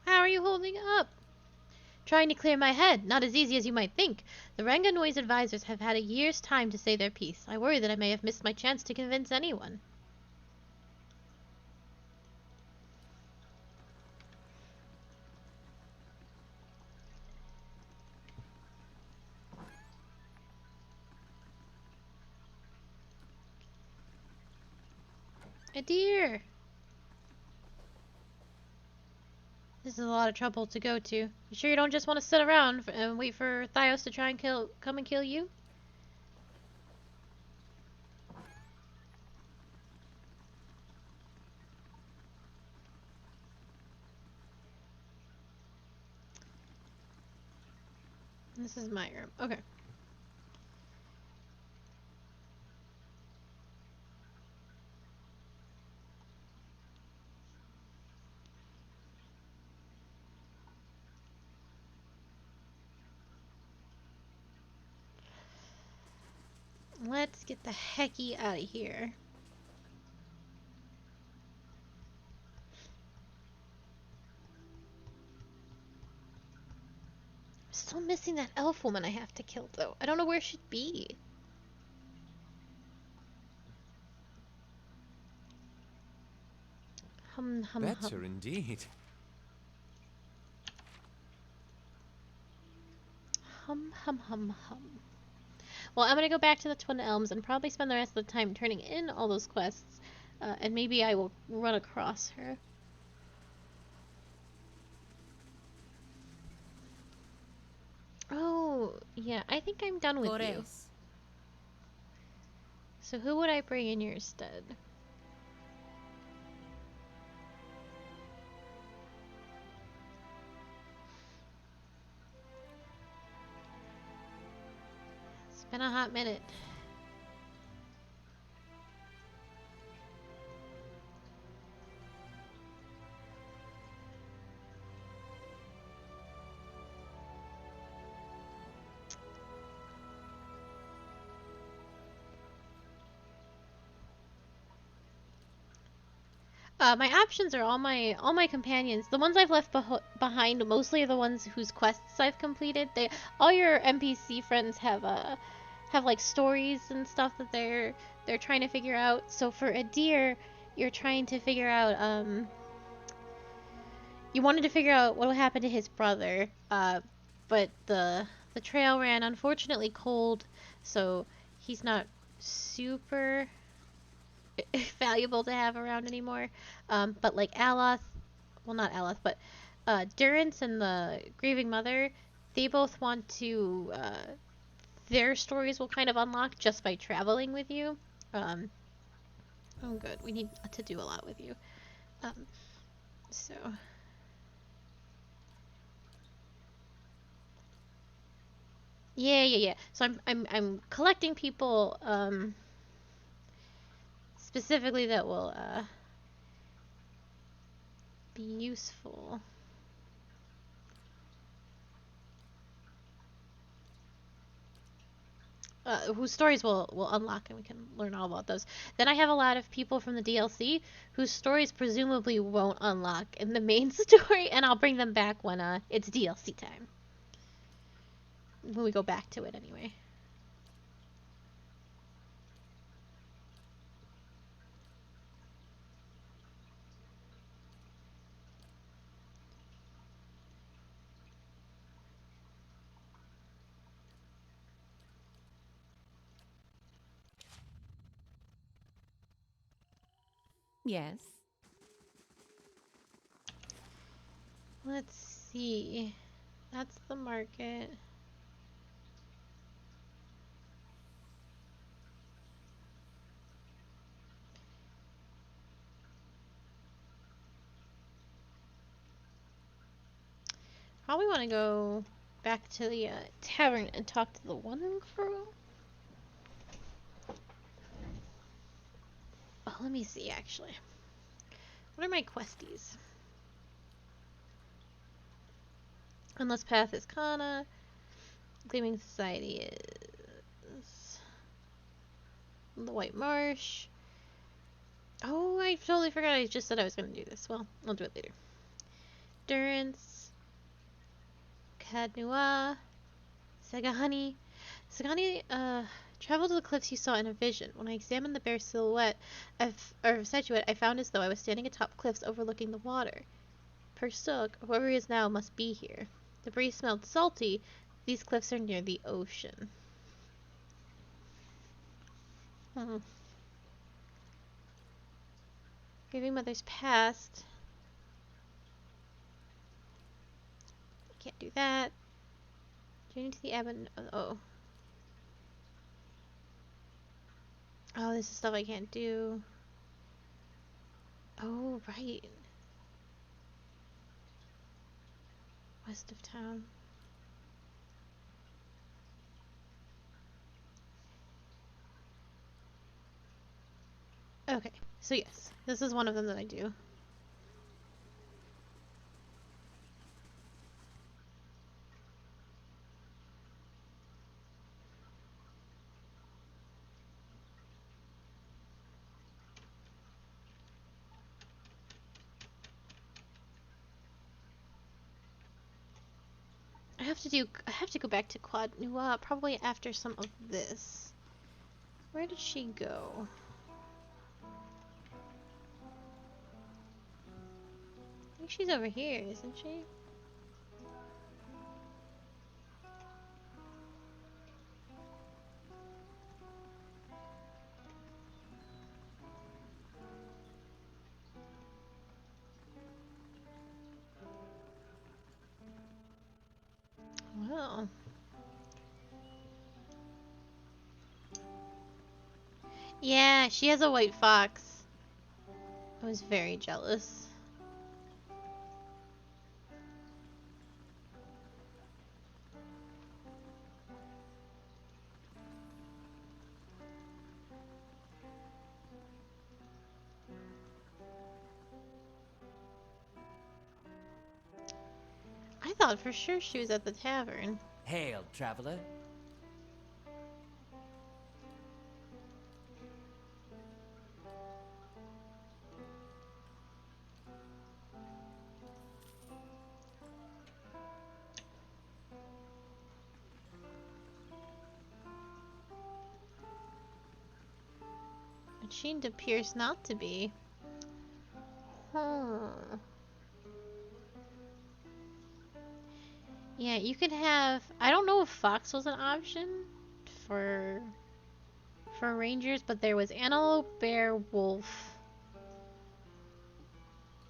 How are you holding up? Trying to clear my head. Not as easy as you might think. The Ranganoi's advisors have had a year's time to say their piece. I worry that I may have missed my chance to convince anyone. A deer! This is a lot of trouble to go to. You sure you don't just want to sit around and wait for Thyos to try and come and kill you? This is my room. Okay. Let's get the hecky out of here. Still missing that elf woman I have to kill, though. I don't know where she'd be. Hum, hum, Better hum. indeed. Hum, hum, hum, hum. Well, I'm gonna go back to the Twin Elms and probably spend the rest of the time turning in all those quests. And maybe I will run across her. Oh, yeah, I think I'm done with you. So who would I bring in your stead? It's been a hot minute. My options are all my companions. The ones I've left behind mostly are the ones whose quests I've completed. All your NPC friends have like stories and stuff that they're trying to figure out. So for Adir, you're trying to figure out you wanted to figure out what happened to his brother. But the trail ran unfortunately cold, so he's not super valuable to have around anymore. But like Aloth, well not Aloth, but Durance and the Grieving Mother, they both want to, their stories will kind of unlock just by traveling with you. Um, oh good, we need to do a lot with you. So... Yeah. So I'm collecting people, specifically that will, be useful. Whose stories will unlock and we can learn all about those. Then I have a lot of people from the DLC whose stories presumably won't unlock in the main story, and I'll bring them back when it's DLC time. When we go back to it anyway. Yes. Let's see. That's the market. Probably want to go back to the tavern and talk to the one crew. Oh, let me see actually. What are my questies? Endless Path is Kana. Gleaming Society is the White Marsh. Oh, I totally forgot I just said I was going to do this. Well, I'll do it later. Durance. Cadnua. Sagahani. Sagahani, traveled to the cliffs you saw in a vision. When I examined the bare silhouette of statuette, I found as though I was standing atop cliffs overlooking the water. Persuk, whoever he is now, must be here. The breeze smelled salty. These cliffs are near the ocean. Grieving Mother's past. Can't do that. Journey to the Abbot. Oh. Oh, this is stuff I can't do. Oh, right. West of town. Okay, so yes, this is one of them that I do. I have to go back to Quad Noir probably after some of this. Where did she go? I think she's over here, isn't she? Well. Yeah, she has a white fox. I was very jealous. I thought for sure she was at the tavern. Hail, traveler. It she appears not to be. Hmm. Yeah, you could have... I don't know if fox was an option for rangers, but there was antelope, bear, wolf.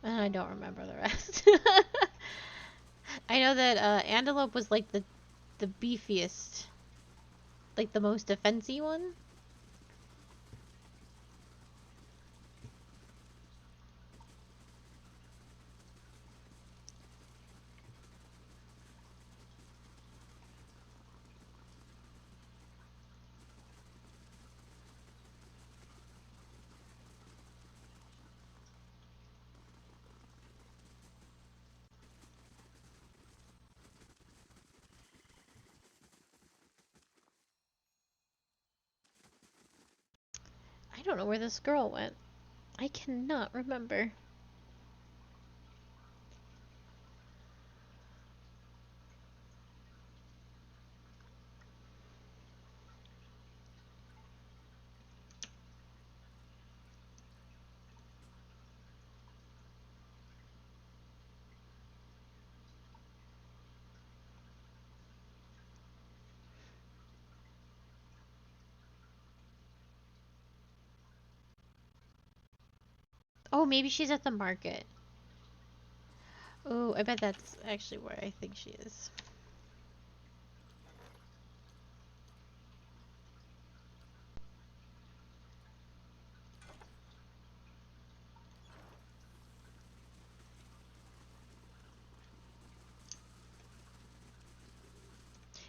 And I don't remember the rest. I know that antelope was like the beefiest. Like the most defensy one. I don't know where this girl went. I cannot remember. Oh, maybe she's at the market. Oh, I bet that's actually where I think she is.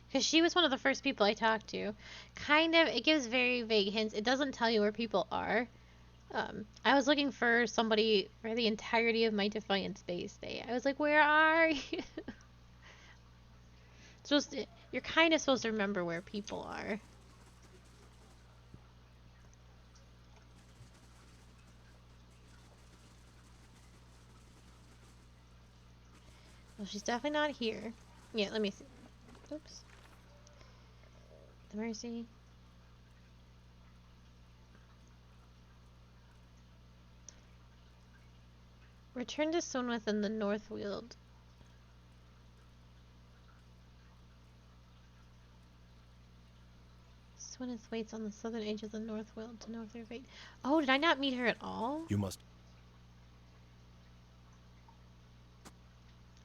Because she was one of the first people I talked to. Kind of, it gives very vague hints. It doesn't tell you where people are. I was looking for somebody for the entirety of my Defiance base day. I was like, where are you? You're kind of supposed to remember where people are. Well, she's definitely not here. Yeah, let me see. Oops. The Mercy. Return to Sonwith in the Northweald. Swyneth waits on the southern edge of the Northweald to know if they're fate. Oh, did I not meet her at all? You must.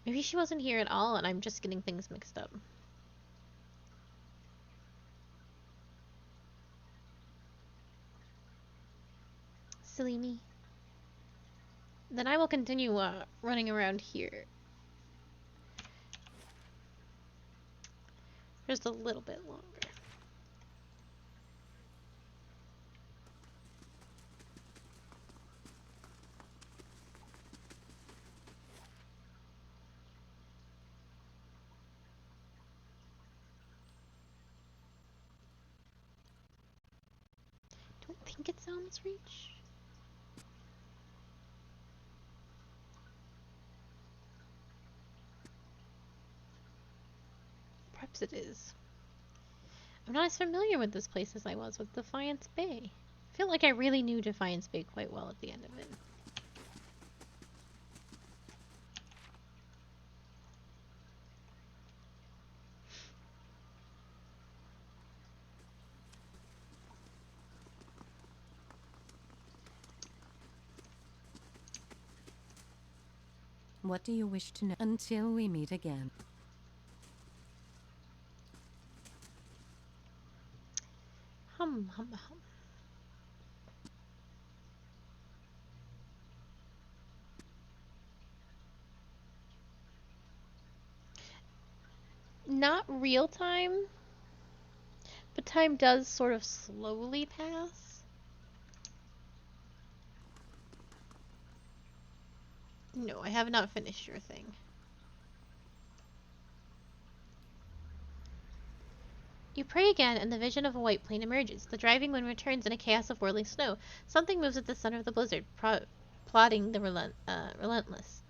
Maybe she wasn't here at all and I'm just getting things mixed up. Silly me. Then I will continue running around here. Just a little bit longer. Don't think it's Elm's Reach. Perhaps it is. I'm not as familiar with this place as I was with Defiance Bay. I feel like I really knew Defiance Bay quite well at the end of it. What do you wish to know? Until we meet again. Hum, hum, hum. Not real time, but time does sort of slowly pass. No, I have not finished your thing. You pray again, and the vision of a white plane emerges. The driving wind returns in a chaos of whirling snow. Something moves at the center of the blizzard, plotting the relentless.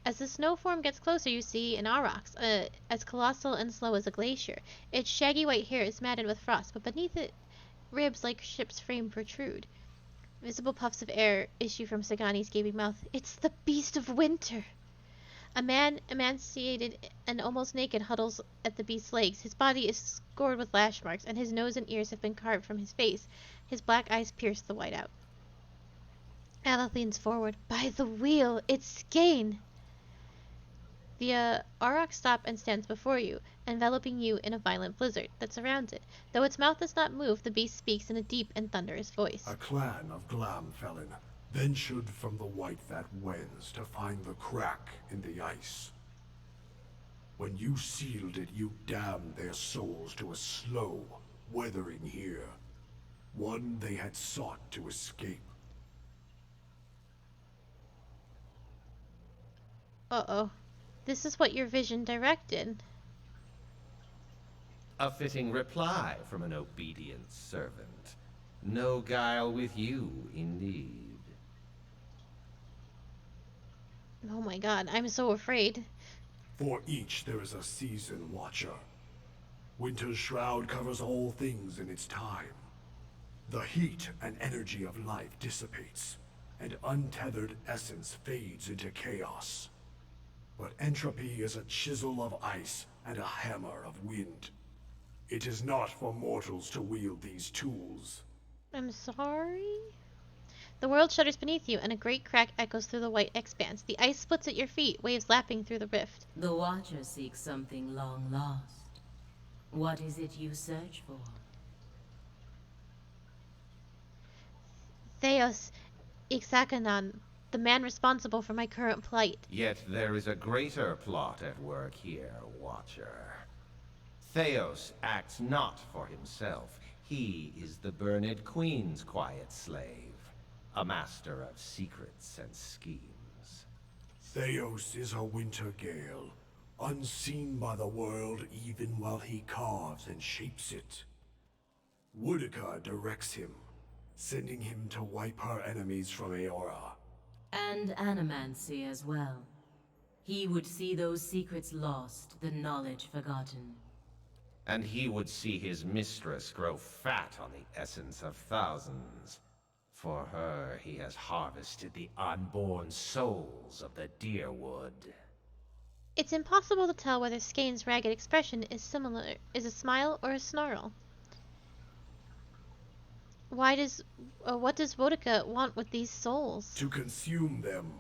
As the snow form gets closer, you see an aurochs, as colossal and slow as a glacier. Its shaggy white hair is matted with frost, but beneath it, ribs like ship's frame protrude. Visible puffs of air issue from Sagani's gaping mouth. It's the beast of winter! A man, emaciated and almost naked, huddles at the beast's legs. His body is scored with lash marks, and his nose and ears have been carved from his face. His black eyes pierce the whiteout. Aleph leans forward. By the wheel! It's Skane! The auroch stops and stands before you, enveloping you in a violent blizzard that surrounds it. Though its mouth does not move, the beast speaks in a deep and thunderous voice. A clan of Glamfelin ventured from the White Fat Wens to find the crack in the ice. When you sealed it, you damned their souls to a slow weathering here, one they had sought to escape. Uh-oh. This is what your vision directed. A fitting reply from an obedient servant. No guile with you, indeed. Oh my god, I'm so afraid. For each there is a season watcher. Winter's shroud covers all things in its time. The heat and energy of life dissipates, and untethered essence fades into chaos. But entropy is a chisel of ice and a hammer of wind. It is not for mortals to wield these tools. I'm sorry? The world shudders beneath you, and a great crack echoes through the white expanse. The ice splits at your feet, waves lapping through the rift. The Watcher seeks something long lost. What is it you search for? Theos Ixacanan, the man responsible for my current plight. Yet there is a greater plot at work here, Watcher. Theos acts not for himself. He is the Burned Queen's quiet slave, a master of secrets and schemes. Theos is a winter gale, unseen by the world even while he carves and shapes it. Woodica directs him, sending him to wipe her enemies from Aora. And Animancy as well. He would see those secrets lost, the knowledge forgotten. And he would see his mistress grow fat on the essence of thousands. For her, he has harvested the unborn souls of the Deerwood. It's impossible to tell whether Skane's ragged expression is a smile or a snarl. What does Woodica want with these souls? To consume them,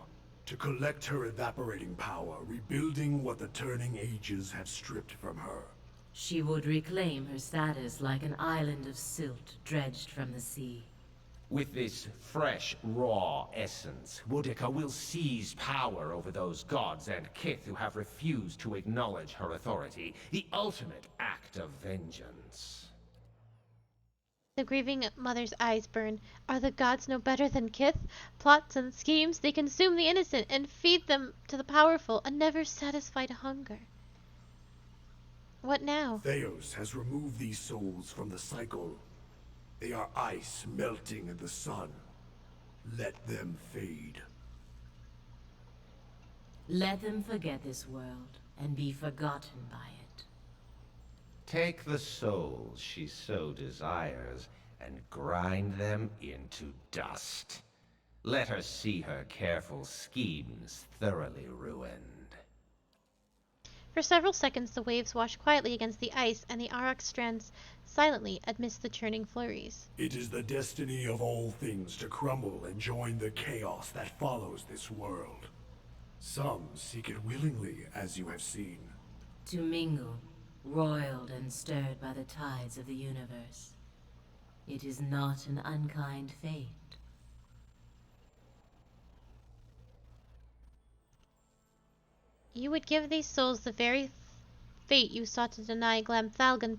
to collect her evaporating power, rebuilding what the turning ages have stripped from her. She would reclaim her status like an island of silt dredged from the sea. With this fresh, raw essence, Woodica will seize power over those gods and kith who have refused to acknowledge her authority, the ultimate act of vengeance. The grieving mother's eyes burn. Are the gods no better than kith? Plots and schemes, they consume the innocent and feed them to the powerful, a never-satisfied hunger. What now? Theos has removed these souls from the cycle. They are ice melting in the sun. Let them fade. Let them forget this world and be forgotten by it. Take the souls she so desires and grind them into dust. Let her see her careful schemes thoroughly ruined. For several seconds, the waves wash quietly against the ice, and the Aurochs strands silently amidst the churning flurries. It is the destiny of all things to crumble and join the chaos that follows this world. Some seek it willingly, as you have seen. To mingle, roiled and stirred by the tides of the universe. It is not an unkind fate. You would give these souls the very fate you sought to deny Glamthalgan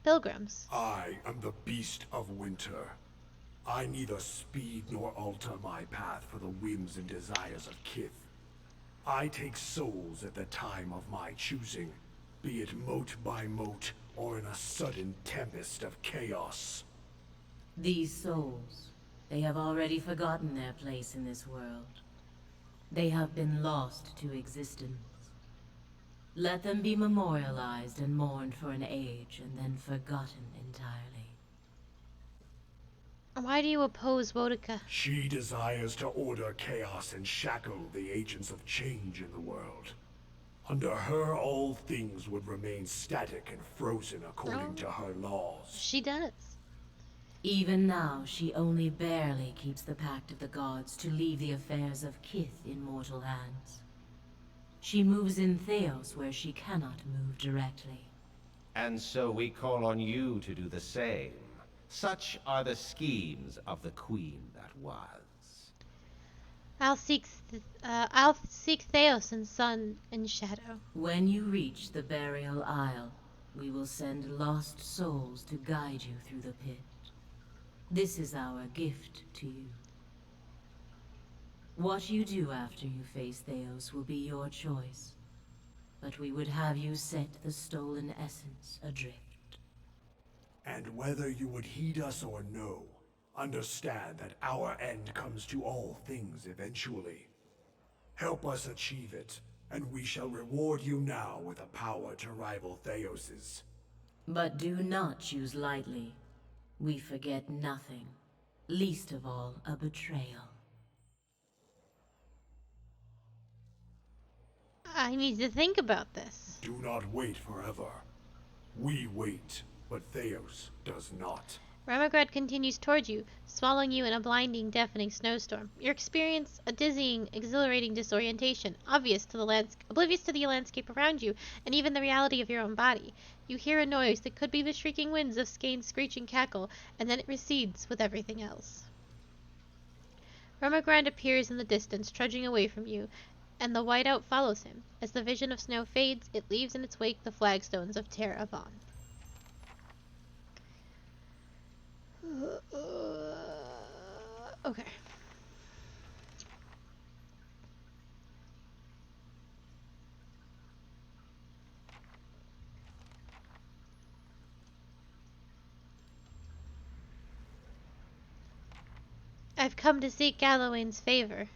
pilgrims. I am the beast of winter. I neither speed nor alter my path for the whims and desires of Kith. I take souls at the time of my choosing, be it mote by mote or in a sudden tempest of chaos. These souls, they have already forgotten their place in this world. They have been lost to existence. Let them be memorialized and mourned for an age, and then forgotten entirely. Why do you oppose Boudica? She desires to order chaos and shackle the agents of change in the world. Under her, all things would remain static and frozen according to her laws. She does. Even now, she only barely keeps the pact of the gods to leave the affairs of Kith in mortal hands. She moves in Theos where she cannot move directly. And so we call on you to do the same. Such are the schemes of the queen that was. I'll seek Theos in sun and shadow. When you reach the burial isle, we will send lost souls to guide you through the pit. This is our gift to you. What you do after you face Theos will be your choice, but we would have you set the stolen essence adrift. And whether you would heed us or no, understand that our end comes to all things eventually. Help us achieve it, and we shall reward you now with a power to rival Theos's. But do not choose lightly. We forget nothing, least of all a betrayal. I need to think about this. Do not wait forever. We wait, but Theos does not. Ramagrad continues towards you, swallowing you in a blinding, deafening snowstorm. You experience a dizzying, exhilarating disorientation, oblivious to the landscape around you, and even the reality of your own body. You hear a noise that could be the shrieking winds of Skane's screeching cackle, and then it recedes with everything else. Ramagrand appears in the distance, trudging away from you, and the whiteout follows him. As the vision of snow fades, it leaves in its wake the flagstones of Ter Avon. Okay. I've come to seek Gallowayne's favor.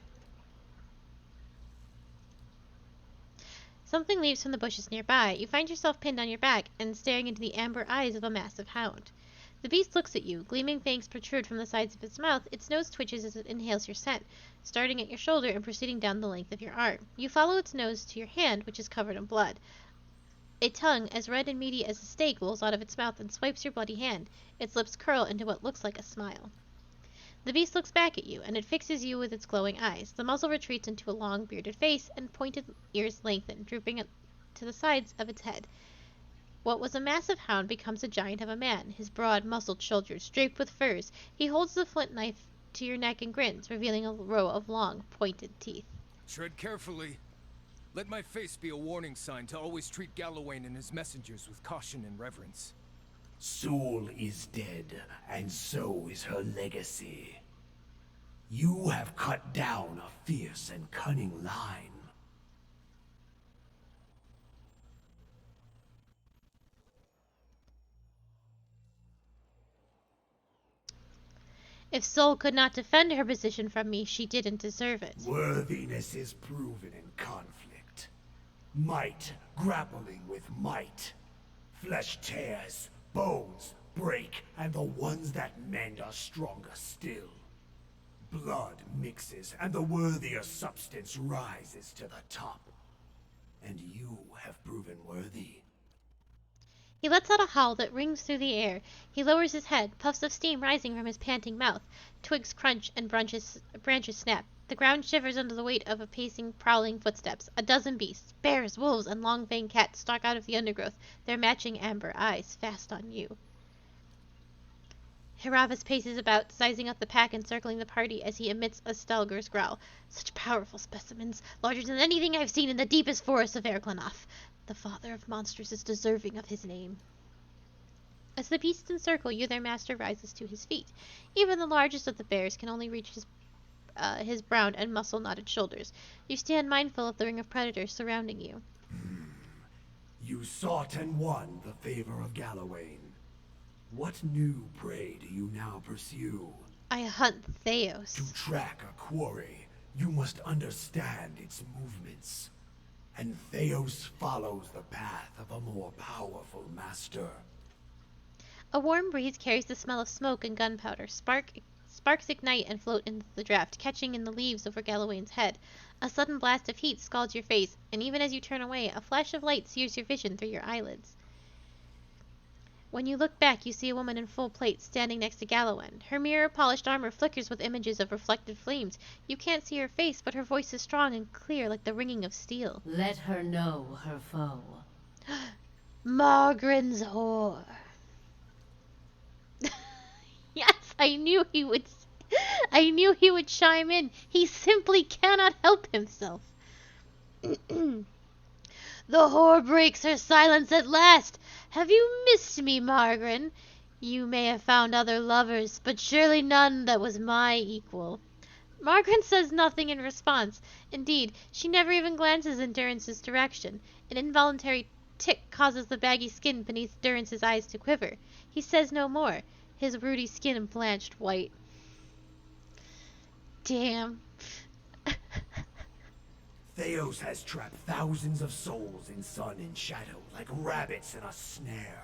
Something leaps from the bushes nearby. You find yourself pinned on your back and staring into the amber eyes of a massive hound. The beast looks at you. Gleaming fangs protrude from the sides of its mouth. Its nose twitches as it inhales your scent, starting at your shoulder and proceeding down the length of your arm. You follow its nose to your hand, which is covered in blood. A tongue, as red and meaty as a steak, rolls out of its mouth and swipes your bloody hand. Its lips curl into what looks like a smile. The beast looks back at you, and it fixes you with its glowing eyes. The muzzle retreats into a long, bearded face, and pointed ears lengthen, drooping to the sides of its head. What was a massive hound becomes a giant of a man, his broad, muscled shoulders draped with furs. He holds the flint knife to your neck and grins, revealing a row of long, pointed teeth. Tread carefully. Let my face be a warning sign to always treat Gallowayne and his messengers with caution and reverence. Soul is dead, and so is her legacy. You have cut down a fierce and cunning line. If Sol could not defend her position from me, she didn't deserve it. Worthiness is proven in conflict. Might grappling with might. Flesh tears, bones break, and the ones that mend are stronger still. Blood mixes, and the worthier substance rises to the top. And you have proven worthy. He lets out a howl that rings through the air. He lowers his head, puffs of steam rising from his panting mouth. Twigs crunch and branches snap. The ground shivers under the weight of pacing, prowling footsteps. A dozen beasts, bears, wolves, and long-veined cats stalk out of the undergrowth, their matching amber eyes fast on you. Heravis paces about, sizing up the pack and circling the party as he emits a Stalger's growl. Such powerful specimens, larger than anything I've seen in the deepest forests of Erklanoth. The father of monsters is deserving of his name. As the beasts encircle you, their master rises to his feet. Even the largest of the bears can only reach his brown and muscle-knotted shoulders. You stand mindful of the ring of predators surrounding you. You sought and won the favor of Galawain. What new prey do you now pursue? I hunt Theos. To track a quarry, you must understand its movements. And Theos follows the path of a more powerful master. A warm breeze carries the smell of smoke and gunpowder. Sparks ignite and float into the draft, catching in the leaves over Galawain's head. A sudden blast of heat scalds your face, and even as you turn away, a flash of light sears your vision through your eyelids. When you look back, you see a woman in full plate standing next to Galawain. Her mirror-polished armor flickers with images of reflected flames. You can't see her face, but her voice is strong and clear like the ringing of steel. Let her know her foe. Margren's whore. Yes, I knew he would chime in. He simply cannot help himself. The whore breaks her silence at last. Have you missed me, Margren? You may have found other lovers, but surely none that was my equal. Margren says nothing in response. Indeed, she never even glances in Durance's direction. An involuntary tick causes the baggy skin beneath Durance's eyes to quiver. He says no more, his ruddy skin blanched white. Damn. Theos has trapped thousands of souls in sun and shadow, like rabbits in a snare.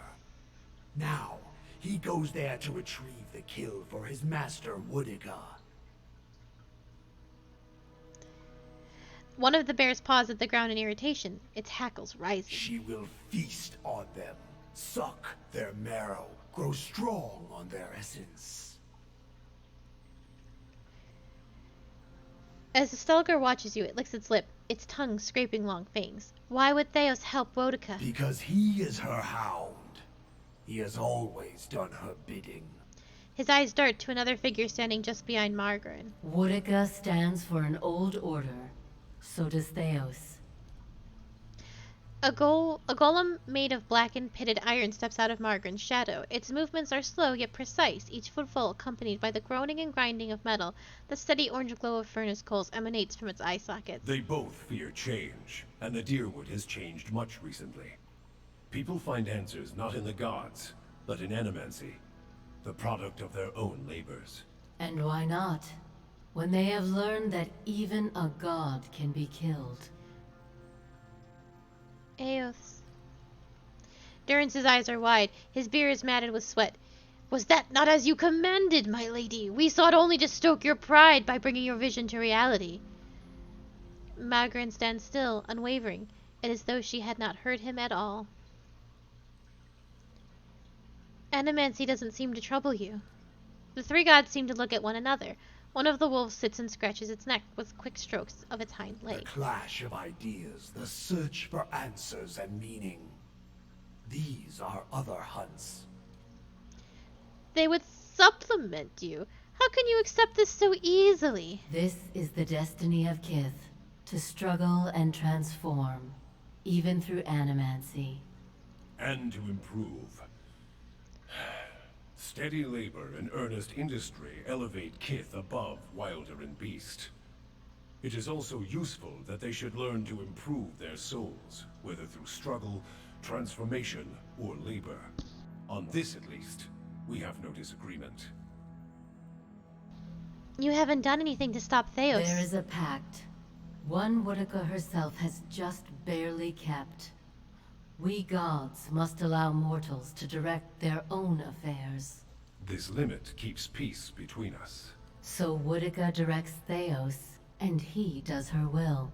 Now, he goes there to retrieve the kill for his master, Woodiga. One of the bears paws at the ground in irritation, its hackles rising. She will feast on them, suck their marrow, grow strong on their essence. As the Stalker watches you, it licks its lip, its tongue scraping long fangs. Why would Theos help Woedica? Because he is her hound. He has always done her bidding. His eyes dart to another figure standing just behind Margren. Woedica stands for an old order. So does Theos. A golem made of blackened, pitted iron steps out of Margren's shadow. Its movements are slow yet precise, each footfall accompanied by the groaning and grinding of metal. The steady orange glow of furnace coals emanates from its eye sockets. They both fear change, and the Deerwood has changed much recently. People find answers not in the gods, but in animancy, the product of their own labors. And why not? When they have learned that even a god can be killed. Eos. Durance's eyes are wide, his beard is matted with sweat. Was that not as you commanded, my lady? We sought only to stoke your pride by bringing your vision to reality. Margren stands still, unwavering, and as though she had not heard him at all. Animancy doesn't seem to trouble you. The three gods seem to look at one another. One of the wolves sits and scratches its neck with quick strokes of its hind leg. The clash of ideas, the search for answers and meaning. These are other hunts. They would supplement you. How can you accept this so easily? This is the destiny of Kith, to struggle and transform, even through animancy. And to improve. Steady labor and earnest industry elevate Kith above Wilder and Beast. It is also useful that they should learn to improve their souls, whether through struggle, transformation, or labor. On this, at least, we have no disagreement. You haven't done anything to stop Theos. There is a pact. One Woedica herself has just barely kept. We gods must allow mortals to direct their own affairs. This limit keeps peace between us. So Woodica directs Theos, and he does her will.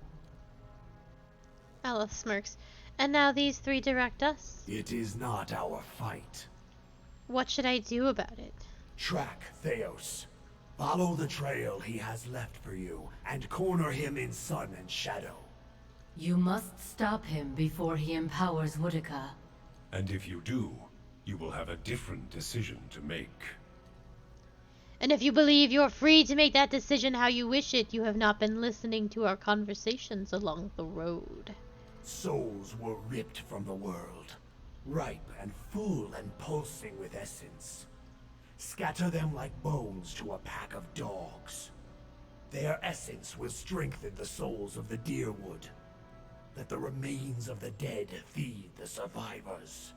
Alice smirks. And now these three direct us? It is not our fight. What should I do about it? Track Theos. Follow the trail he has left for you, and corner him in sun and shadow. You must stop him before he empowers Woodica. And if you do, you will have a different decision to make. And if you believe you're free to make that decision how you wish it, you have not been listening to our conversations along the road. Souls were ripped from the world, ripe and full and pulsing with essence. Scatter them like bones to a pack of dogs. Their essence will strengthen the souls of the Deerwood. Let the remains of the dead feed the survivors.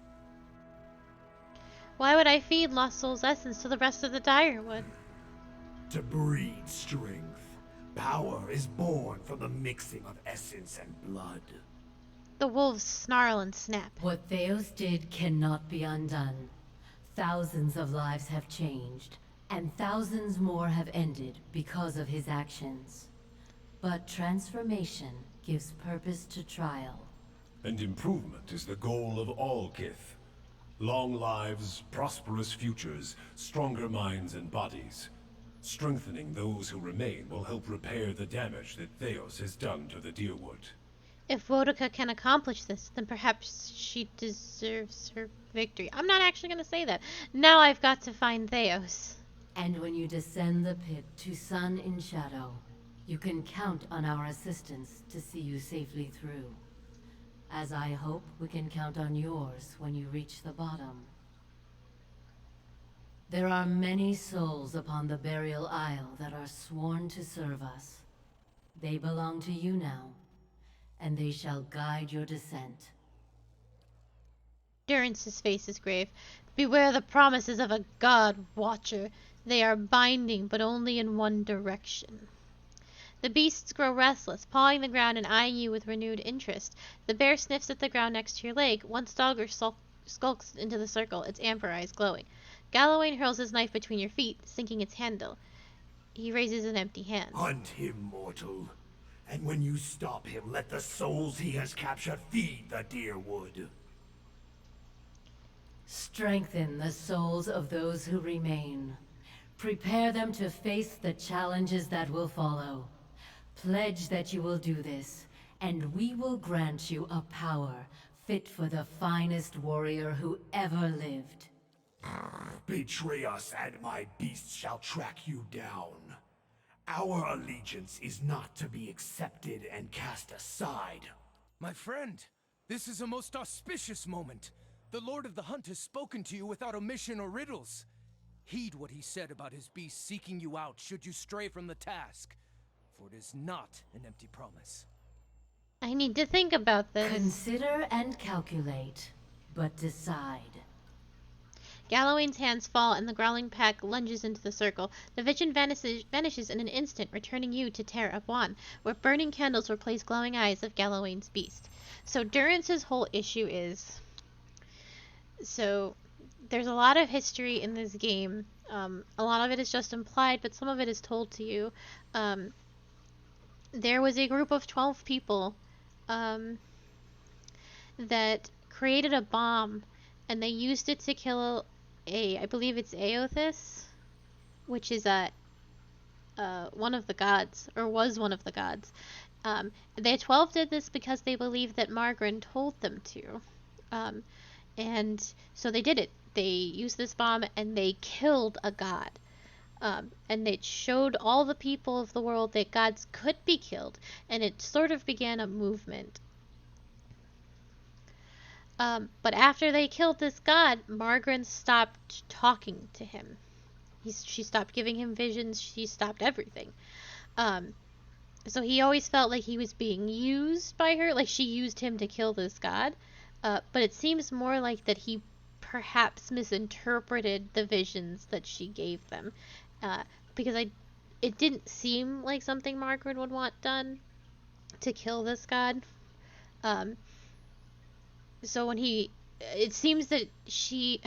Why would I feed Lost Soul's essence to the rest of the Direwood? To breed strength. Power is born from the mixing of essence and blood. The wolves snarl and snap. What Theos did cannot be undone. Thousands of lives have changed, and thousands more have ended because of his actions. But transformation gives purpose to trial. And improvement is the goal of all Kith. Long lives, prosperous futures, stronger minds and bodies. Strengthening those who remain will help repair the damage that Theos has done to the Deerwood. If Woedica can accomplish this, then perhaps she deserves her victory. I'm not actually going to say that. Now I've got to find Theos. And when you descend the pit to sun in shadow, you can count on our assistance to see you safely through. As I hope we can count on yours when you reach the bottom. There are many souls upon the burial isle that are sworn to serve us. They belong to you now, and they shall guide your descent. Durance's face is grave. Beware the promises of a god watcher. They are binding, but only in one direction. The beasts grow restless, pawing the ground and eyeing you with renewed interest. The bear sniffs at the ground next to your leg. One stalker skulks into the circle, its amber eyes glowing. Gallowayne hurls his knife between your feet, sinking its handle. He raises an empty hand. Hunt him, mortal. And when you stop him, let the souls he has captured feed the Deerwood. Strengthen the souls of those who remain. Prepare them to face the challenges that will follow. Pledge that you will do this, and we will grant you a power fit for the finest warrior who ever lived. Betray us, and my beasts shall track you down. Our allegiance is not to be accepted and cast aside. My friend, this is a most auspicious moment. The Lord of the Hunt has spoken to you without omission or riddles. Heed what he said about his beast seeking you out should you stray from the task, for it is not an empty promise. I need to think about this. Consider and calculate, but decide. Gallowayne's hands fall and the growling pack lunges into the circle. The vision vanishes in an instant, returning you to Ter Abuan, where burning candles replace glowing eyes of Gallowayne's beast. So Durance's whole issue is... So, there's a lot of history in this game. A lot of it is just implied, but some of it is told to you. There was a group of 12 people that created a bomb, and they used it to kill I believe it's Aothis, which is one of the gods, or was one of the gods. The 12 did this because they believed that Margaret told them to. And so they did it. They used this bomb and they killed a god. And it showed all the people of the world that gods could be killed. And it sort of began a movement. But after they killed this god, Margaret stopped talking to him. She stopped giving him visions. She stopped everything. So he always felt like he was being used by her. Like she used him to kill this god. But it seems more like that he perhaps misinterpreted the visions that she gave them. Because it didn't seem like something Margaret would want done to kill this god. So when it seems that she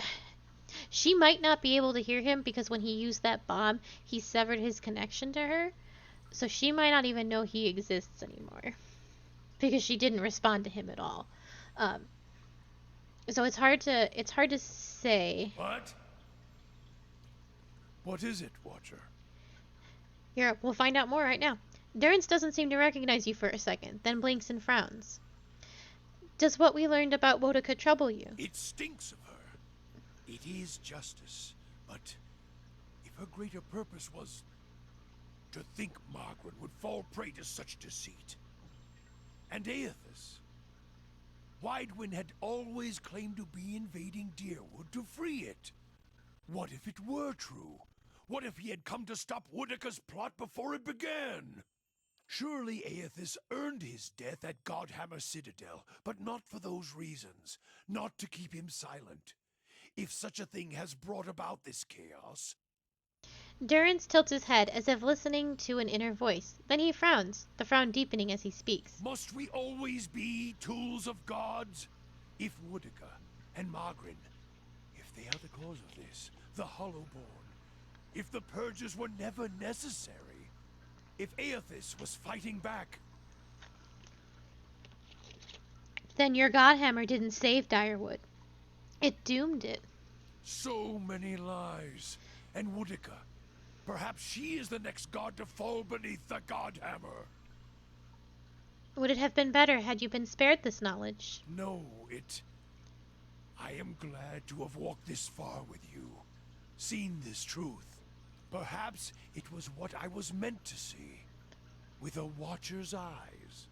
might not be able to hear him because when he used that bomb, he severed his connection to her. So she might not even know he exists anymore because she didn't respond to him at all. Um, so it's hard to say. What? What is it, Watcher? Here, we'll find out more right now. Durrance doesn't seem to recognize you for a second, then blinks and frowns. Does what we learned about Wotica trouble you? It stinks of her. It is justice, but if her greater purpose was to think Margaret would fall prey to such deceit. And Aethys. Widewind had always claimed to be invading Deerwood to free it. What if it were true? What if he had come to stop Woodica's plot before it began? Surely Aethys earned his death at Godhammer Citadel, but not for those reasons. Not to keep him silent. If such a thing has brought about this chaos... Durrance tilts his head as if listening to an inner voice. Then he frowns, the frown deepening as he speaks. Must we always be tools of gods? If Woodica and Margaret, if they are the cause of this, the Hollowborn, if the purges were never necessary, if Aethys was fighting back... Then your Godhammer didn't save Direwood. It doomed it. So many lies. And Woodica, perhaps she is the next god to fall beneath the Godhammer. Would it have been better had you been spared this knowledge? No, I am glad to have walked this far with you, seen this truth. Perhaps it was what I was meant to see, with a watcher's eyes.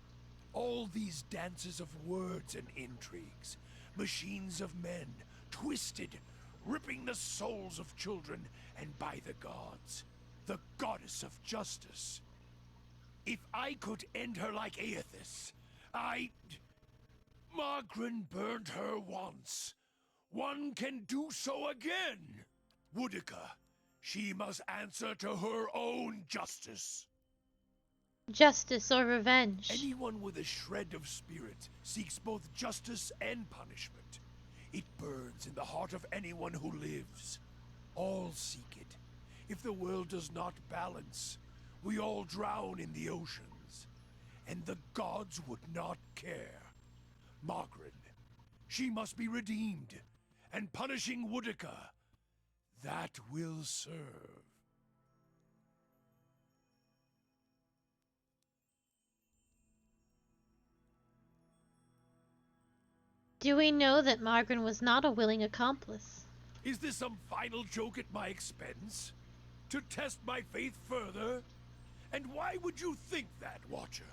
All these dances of words and intrigues, machines of men, twisted, ripping the souls of children, and by the gods, the goddess of justice. If I could end her like Aethys, Margren burned her once. One can do so again. Woodica, she must answer to her own justice. Justice or revenge? Anyone with a shred of spirit seeks both justice and punishment. It burns in the heart of anyone who lives. All seek it. If the world does not balance, we all drown in the oceans. And the gods would not care. Margaret, she must be redeemed. And punishing Woodica, that will serve. Do we know that Margaret was not a willing accomplice? Is this some final joke at my expense? To test my faith further? And why would you think that, Watcher?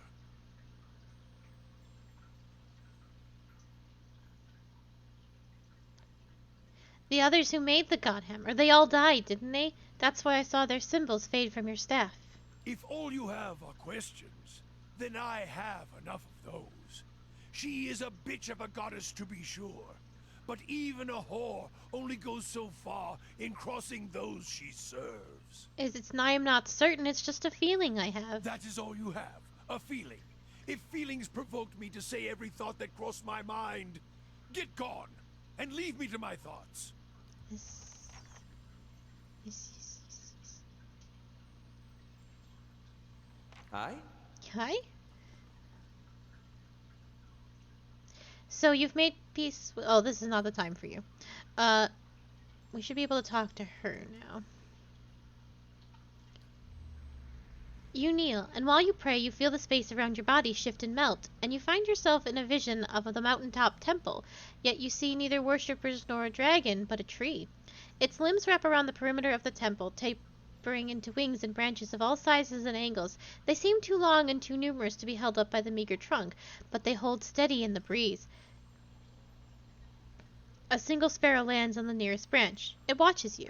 The others who made the Godhammer, they all died, didn't they? That's why I saw their symbols fade from your staff. If all you have are questions, then I have enough of those. She is a bitch of a goddess, to be sure. But even a whore only goes so far in crossing those she serves. I'm not certain, it's just a feeling I have. That is all you have, a feeling. If feelings provoked me to say every thought that crossed my mind, get gone, and leave me to my thoughts. Yes. Hi? Hi? So you've made peace with... Oh, this is not the time for you. We should be able to talk to her now. You kneel, and while you pray, you feel the space around your body shift and melt, and you find yourself in a vision of the mountaintop temple, yet you see neither worshippers nor a dragon, but a tree. Its limbs wrap around the perimeter of the temple, tapering into wings and branches of all sizes and angles. They seem too long and too numerous to be held up by the meager trunk, but they hold steady in the breeze. A single sparrow lands on the nearest branch. It watches you.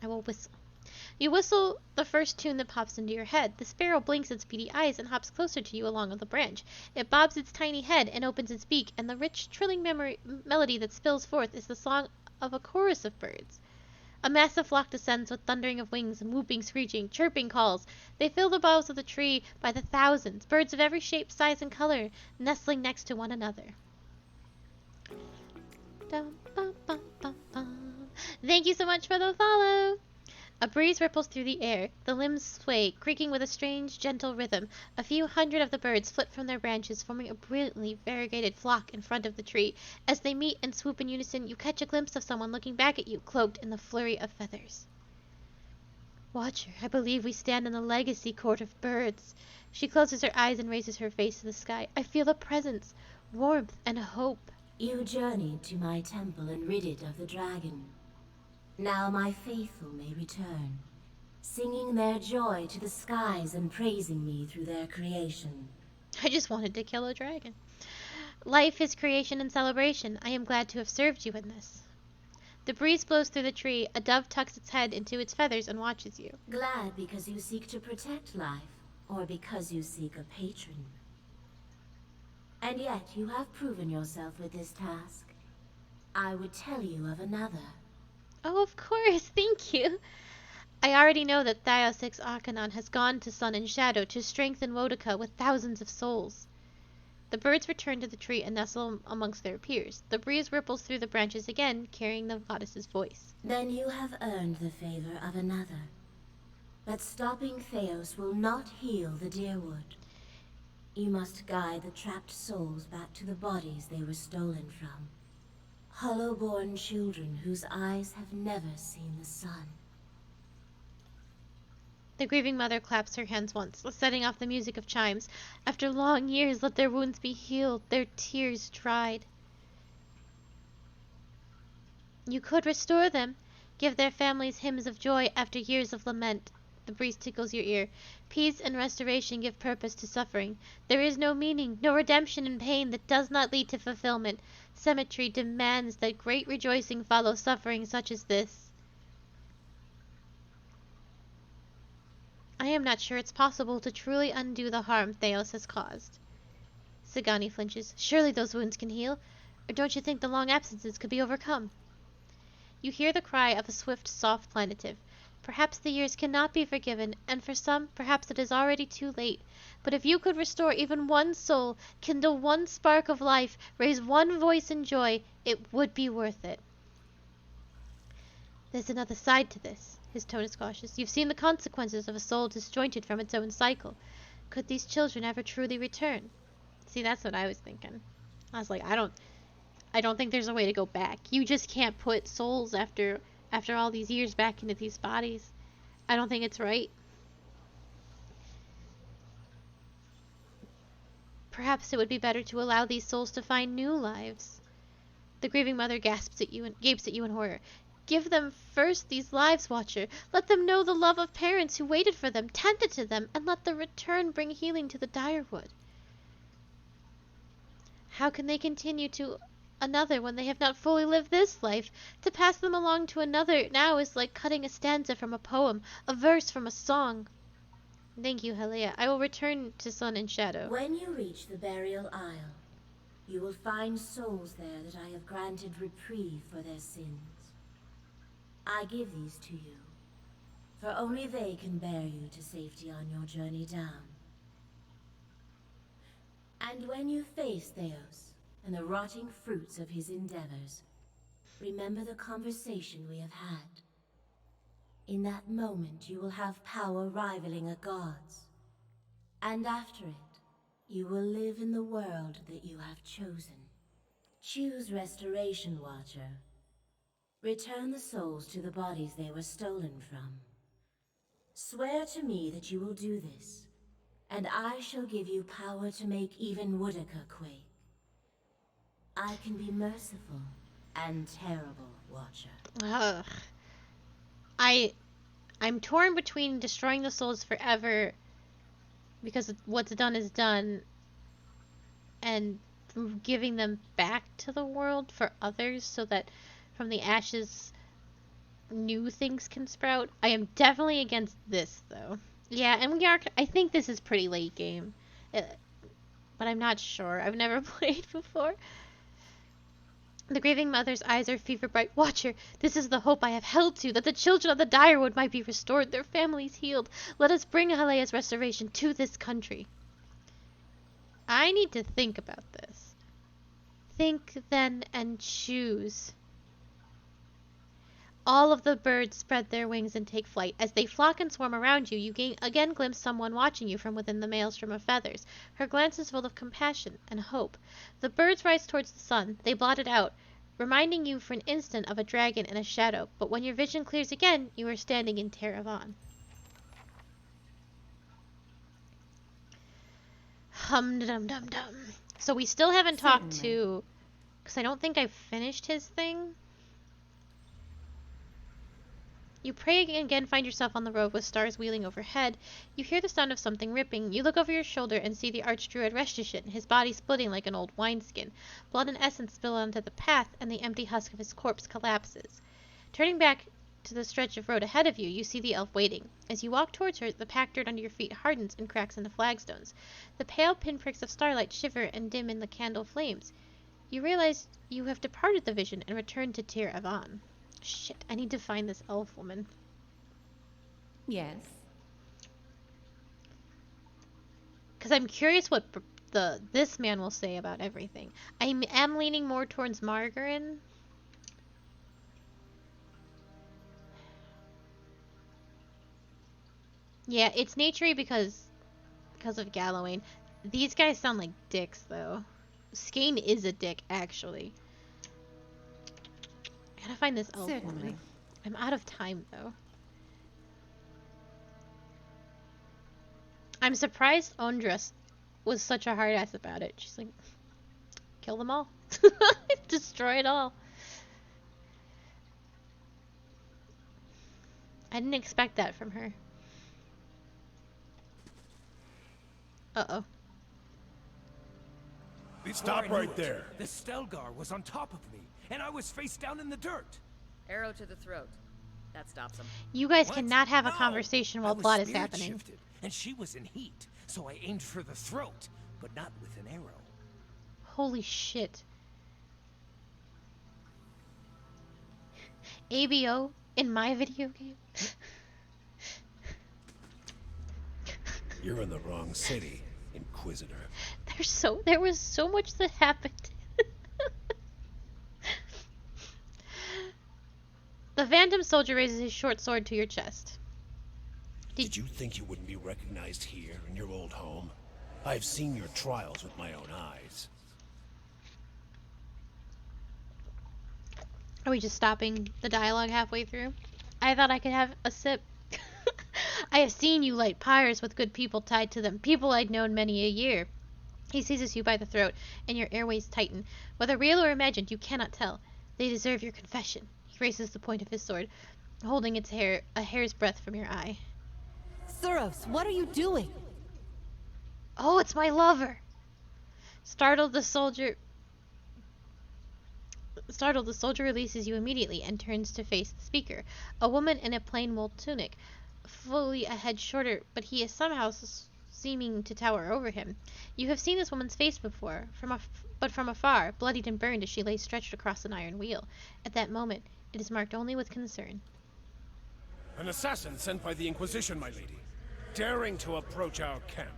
I will whistle. You whistle the first tune that pops into your head. The sparrow blinks its beady eyes and hops closer to you along the branch. It bobs its tiny head and opens its beak, and the rich, trilling melody that spills forth is the song of a chorus of birds. A massive flock descends with thundering of wings and whooping, screeching, chirping calls. They fill the boughs of the tree by the thousands, birds of every shape, size, and color, nestling next to one another. Dum, bum, bum, bum, bum. Thank you so much for the follow. A breeze ripples through the air. The limbs sway, creaking with a strange, gentle rhythm. A few hundred of the birds flit from their branches, forming a brilliantly variegated flock in front of the tree. As they meet and swoop in unison, you catch a glimpse of someone looking back at you, cloaked in the flurry of feathers. Watcher, I believe we stand in the legacy court of birds. She closes her eyes and raises her face to the sky. I feel a presence, warmth, and hope. You journeyed to my temple and rid it of the dragon. Now my faithful may return, singing their joy to the skies and praising me through their creation. I just wanted to kill a dragon. Life is creation and celebration. I am glad to have served you in this. The breeze blows through the tree. A dove tucks its head into its feathers and watches you. Glad because you seek to protect life, or because you seek a patron. And yet you have proven yourself with this task. I would tell you of another. Oh, of course, thank you. I already know that Thios Arcanon has gone to Sun and Shadow to strengthen Wodica with thousands of souls. The birds return to the tree and nestle amongst their peers. The breeze ripples through the branches again, carrying the goddess's voice. Then you have earned the favor of another. But stopping Theos will not heal the Deerwood. You must guide the trapped souls back to the bodies they were stolen from. Hollow-born children whose eyes have never seen the sun. The grieving mother claps her hands once, setting off the music of chimes. After long years, let their wounds be healed, their tears dried. You could restore them, give their families hymns of joy after years of lament. The breeze tickles your ear. Peace and restoration give purpose to suffering. There is no meaning, no redemption in pain that does not lead to fulfillment. Symmetry demands that great rejoicing follow suffering such as this. I am not sure it's possible to truly undo the harm Theos has caused. Sagani flinches. Surely those wounds can heal. Or don't you think the long absences could be overcome? You hear the cry of a swift, soft plaintive. Perhaps the years cannot be forgiven, and for some, perhaps it is already too late. But if you could restore even one soul, kindle one spark of life, raise one voice in joy, it would be worth it. There's another side to this. His tone is cautious. You've seen the consequences of a soul disjointed from its own cycle. Could these children ever truly return? See, that's what I was thinking. I was like, I don't think there's a way to go back. You just can't put souls after all these years back into these bodies. I don't think it's right. Perhaps it would be better to allow these souls to find new lives. The grieving mother gapes at you in horror. Give them first these lives, Watcher. Let them know the love of parents who waited for them, tended to them, and let the return bring healing to the Direwood. How can they continue to another when they have not fully lived this life? To pass them along to another now is like cutting a stanza from a poem, a verse from a song. Thank you, Helea. I will return to Sun and Shadow. When you reach the burial isle, you will find souls there that I have granted reprieve for their sins. I give these to you, for only they can bear you to safety on your journey down. And when you face Theos and the rotting fruits of his endeavors, remember the conversation we have had. In that moment, you will have power rivaling a god's. And after it, you will live in the world that you have chosen. Choose Restoration, Watcher. Return the souls to the bodies they were stolen from. Swear to me that you will do this, and I shall give you power to make even Wodica quake. I can be merciful and terrible, Watcher. Ugh. I'm torn between destroying the souls forever because what's done is done and giving them back to the world for others so that from the ashes new things can sprout. I am definitely against this though. Yeah, and I think this is pretty late game. But I'm not sure. I've never played before. The grieving mother's eyes are fever bright. Watcher, this is the hope I have held to, that the children of the Direwood might be restored, their families healed. Let us bring Halea's restoration to this country. I need to think about this. Think then and choose. All of the birds spread their wings and take flight. As they flock and swarm around you, you again glimpse someone watching you from within the maelstrom of feathers. Her glance is full of compassion and hope. The birds rise towards the sun. They blot it out, reminding you for an instant of a dragon in a shadow. But when your vision clears again, you are standing in Teravon. Hum-dum-dum-dum. So we still haven't talked to... Because I don't think I've finished his thing. You pray and again find yourself on the road with stars wheeling overhead. You hear the sound of something ripping. You look over your shoulder and see the archdruid Restishin, his body splitting like an old wineskin. Blood and essence spill onto the path, and the empty husk of his corpse collapses. Turning back to the stretch of road ahead of you, you see the elf waiting. As you walk towards her, the packed dirt under your feet hardens and cracks into flagstones. The pale pinpricks of starlight shiver and dim in the candle flames. You realize you have departed the vision and returned to Tir Avan. Shit, I need to find this elf woman. Yes. Because I'm curious what this man will say about everything. I am leaning more towards Margarine. Yeah, it's naturey because of Gallowayne. These guys sound like dicks, though. Skane is a dick, actually. I gotta find this elf woman. I'm out of time, though. I'm surprised Ondra was such a hard ass about it. She's like, kill them all. Destroy it all. I didn't expect that from her. Uh-oh. Stop right there. The Stelgar was on top of me, and I was face down in the dirt. Arrow to the throat. That stops him. You guys cannot have a conversation while plot is happening. Shifted, and she was in heat, so I aimed for the throat, but not with an arrow. Holy shit. ABO in my video game? You're in the wrong city, Inquisitor. There was so much that happened. The Phantom Soldier raises his short sword to your chest. Did you think you wouldn't be recognized here in your old home? I've seen your trials with my own eyes. Are we just stopping the dialogue halfway through? I thought I could have a sip. I have seen you light pyres with good people tied to them, people I'd known many a year. He seizes you by the throat, and your airways tighten. Whether real or imagined, you cannot tell. They deserve your confession. He raises the point of his sword, holding a hair's breadth from your eye. Thuros, what are you doing? Oh, it's my lover! Startled, the soldier releases you immediately and turns to face the speaker. A woman in a plain wool tunic, fully a head shorter, but he is somehow seeming to tower over him. You have seen this woman's face before, but from afar, bloodied and burned as she lay stretched across an iron wheel. At that moment, it is marked only with concern. An assassin sent by the Inquisition, my lady, daring to approach our camp.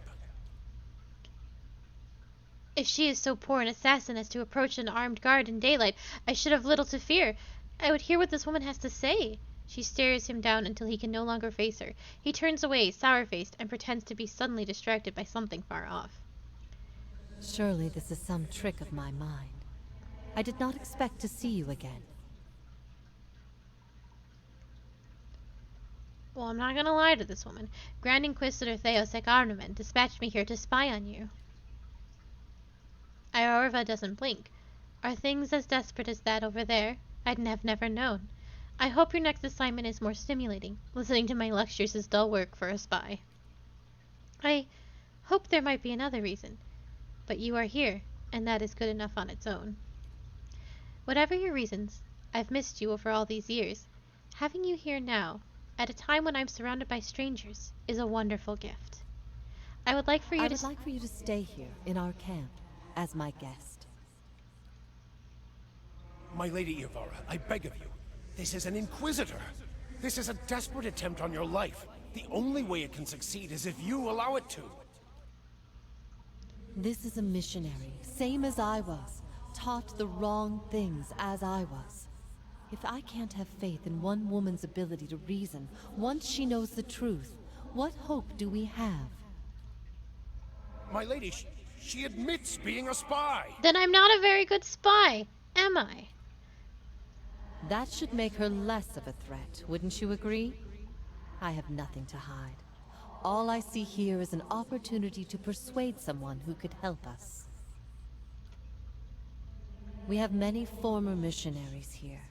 If she is so poor an assassin as to approach an armed guard in daylight, I should have little to fear. I would hear what this woman has to say. She stares him down until he can no longer face her. He turns away, sour-faced, and pretends to be suddenly distracted by something far off. Surely this is some trick of my mind. I did not expect to see you again. Well, I'm not gonna lie to this woman. Grand Inquisitor Theos Ekarnamen dispatched me here to spy on you. Iorva doesn't blink. Are things as desperate as that over there? I'd have never known. I hope your next assignment is more stimulating. Listening to my lectures is dull work for a spy. I hope there might be another reason. But you are here, and that is good enough on its own. Whatever your reasons, I've missed you over all these years. Having you here now, at a time when I'm surrounded by strangers, is a wonderful gift. I would like for you to stay here in our camp as my guest. My lady Ivara, I beg of you. This is an Inquisitor. This is a desperate attempt on your life. The only way it can succeed is if you allow it to. This is a missionary, same as I was, taught the wrong things as I was. If I can't have faith in one woman's ability to reason once she knows the truth, what hope do we have? My lady, she admits being a spy. Then I'm not a very good spy, am I? That should make her less of a threat, wouldn't you agree? I have nothing to hide. All I see here is an opportunity to persuade someone who could help us. We have many former missionaries here.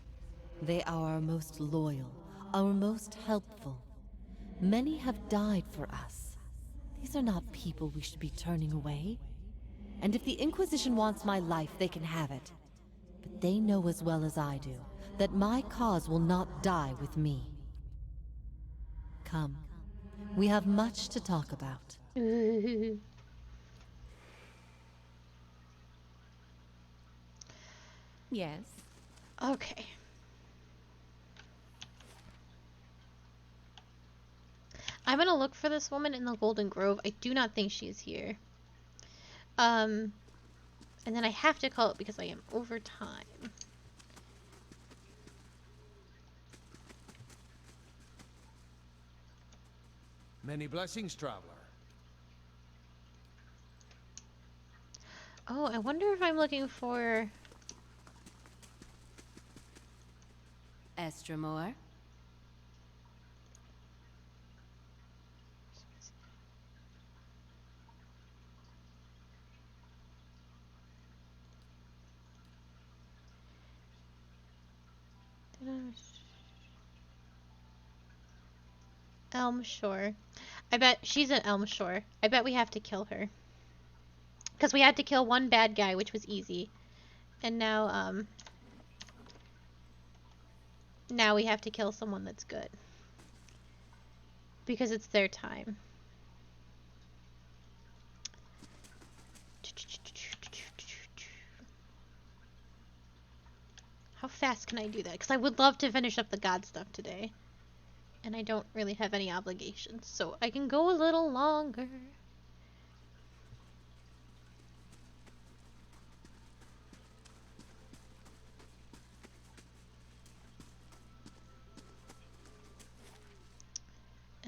They are our most loyal, our most helpful. Many have died for us. These are not people we should be turning away. And if the Inquisition wants my life, they can have it. But they know as well as I do that my cause will not die with me. Come, we have much to talk about. Yes. Okay. I'm gonna look for this woman in the Golden Grove. I do not think she's here. And then I have to call it because I am over time. Many blessings, traveler. Oh, I wonder if I'm looking for... Estremor? Elm Shore. I bet she's at Elm Shore. I bet we have to kill her. Because we had to kill one bad guy, which was easy. And now, now we have to kill someone that's good. Because it's their time. How fast can I do that? Because I would love to finish up the god stuff today. And I don't really have any obligations, so I can go a little longer.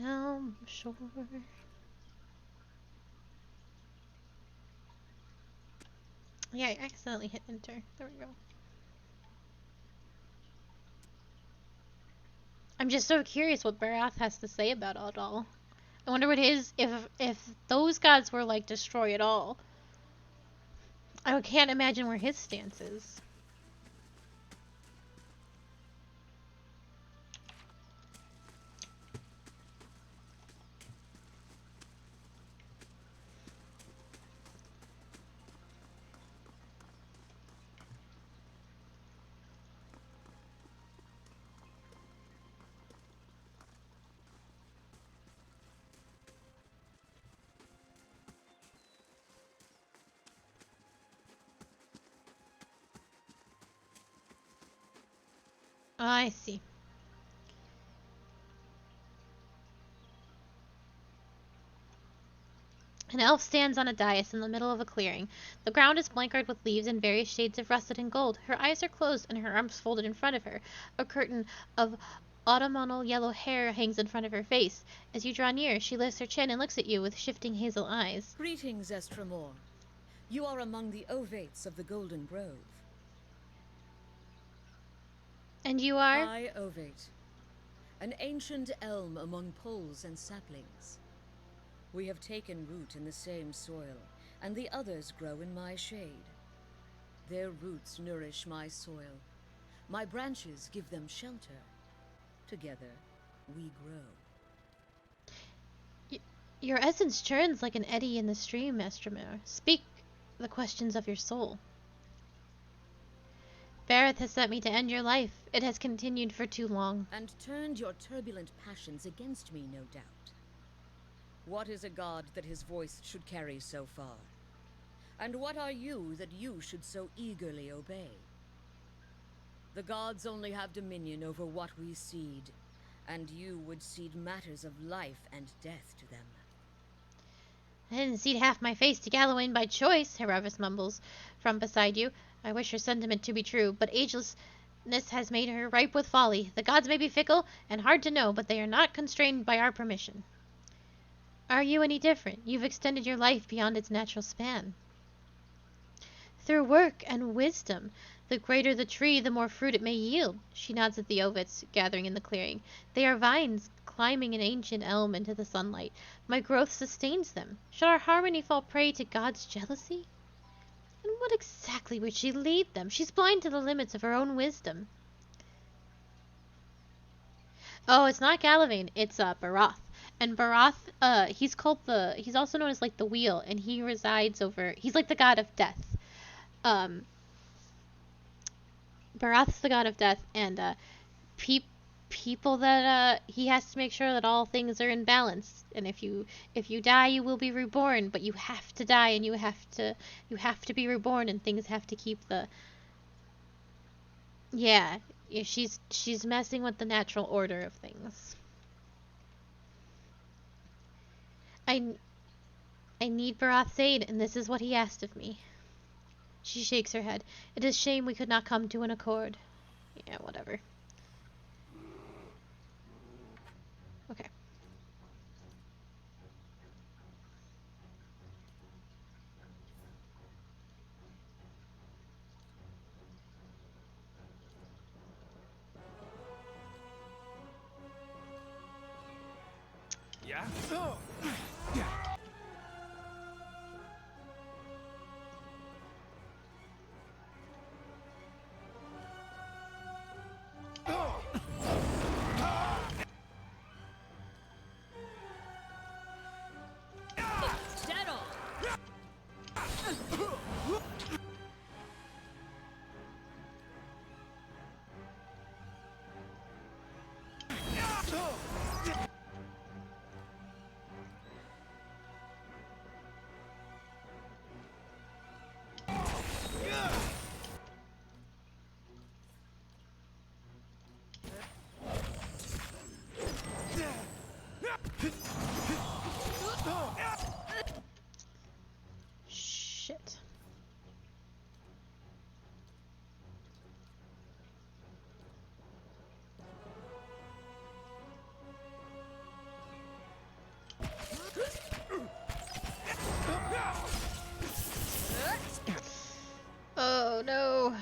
Elm Shore. Yeah, I accidentally hit enter. There we go. I'm just so curious what Barath has to say about it all. I wonder what his, if those gods were like destroy it all. I can't imagine where his stance is. I see. An elf stands on a dais in the middle of a clearing. The ground is blankered with leaves in various shades of russet and gold. Her eyes are closed and her arms folded in front of her. A curtain of autumnal yellow hair hangs in front of her face. As you draw near, she lifts her chin and looks at you with shifting hazel eyes. Greetings, Estremor. You are among the ovates of the Golden Grove. And you are? I, Ovate, an ancient elm among poles and saplings. We have taken root in the same soil, and the others grow in my shade. Their roots nourish my soil. My branches give them shelter. Together, we grow. Your essence churns like an eddy in the stream, Estremor. Speak the questions of your soul. Bareth has sent me to end your life. It has continued for too long. And turned your turbulent passions against me, no doubt. What is a god that his voice should carry so far? And what are you that you should so eagerly obey? The gods only have dominion over what we seed, and you would cede matters of life and death to them. I didn't cede half my face to Galawain by choice, Heravis mumbles from beside you. I wish her sentiment to be true, but agelessness has made her ripe with folly. The gods may be fickle and hard to know, but they are not constrained by our permission. Are you any different? You've extended your life beyond its natural span. Through work and wisdom. The greater the tree, the more fruit it may yield. She nods at the ovets gathering in the clearing. They are vines climbing an ancient elm into the sunlight. My growth sustains them. Should our harmony fall prey to God's jealousy? And what exactly would she lead them? She's blind to the limits of her own wisdom. Oh, it's not Gallivan, it's Barath. And Barath, he's also known as like the Wheel, and he resides over. He's like the god of death. Barath's the god of death, and people that he has to make sure that all things are in balance. And if you die, you will be reborn, but you have to die, and you have to be reborn, and things have to keep the. Yeah, she's messing with the natural order of things. I need Barath's aid, and this is what he asked of me. She shakes her head. It is shame we could not come to an accord. Yeah, whatever. Okay. Yeah? Shit. Oh no.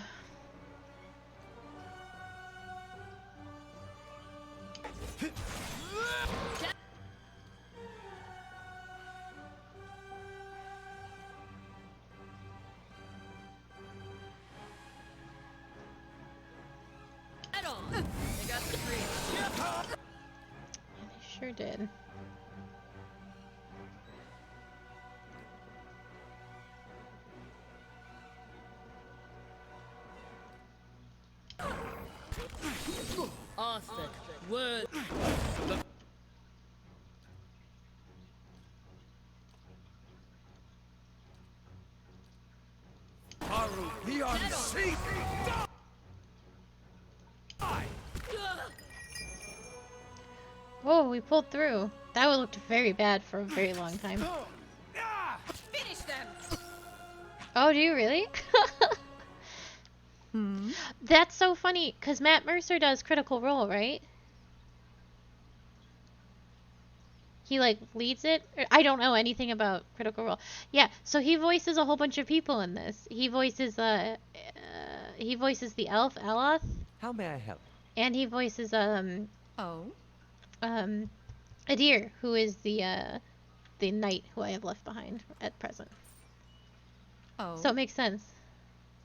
They got the tree. They sure did. Arthur, word. Haru, be unsafe! Whoa, we pulled through. That would looked very bad for a very long time. Finish them! Oh, do you really? That's so funny, because Matt Mercer does Critical Role, right? He, like, leads it? I don't know anything about Critical Role. Yeah, so he voices a whole bunch of people in this. He voices the elf, Aloth. How may I help? And he voices, Oh? Adir, who is the knight who I have left behind at present. Oh? So it makes sense.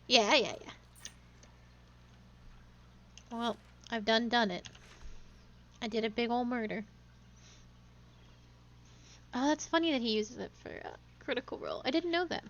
Yeah. Well, I've done it. I did a big ol' murder. Oh, that's funny that he uses it for Critical Role. I didn't know that.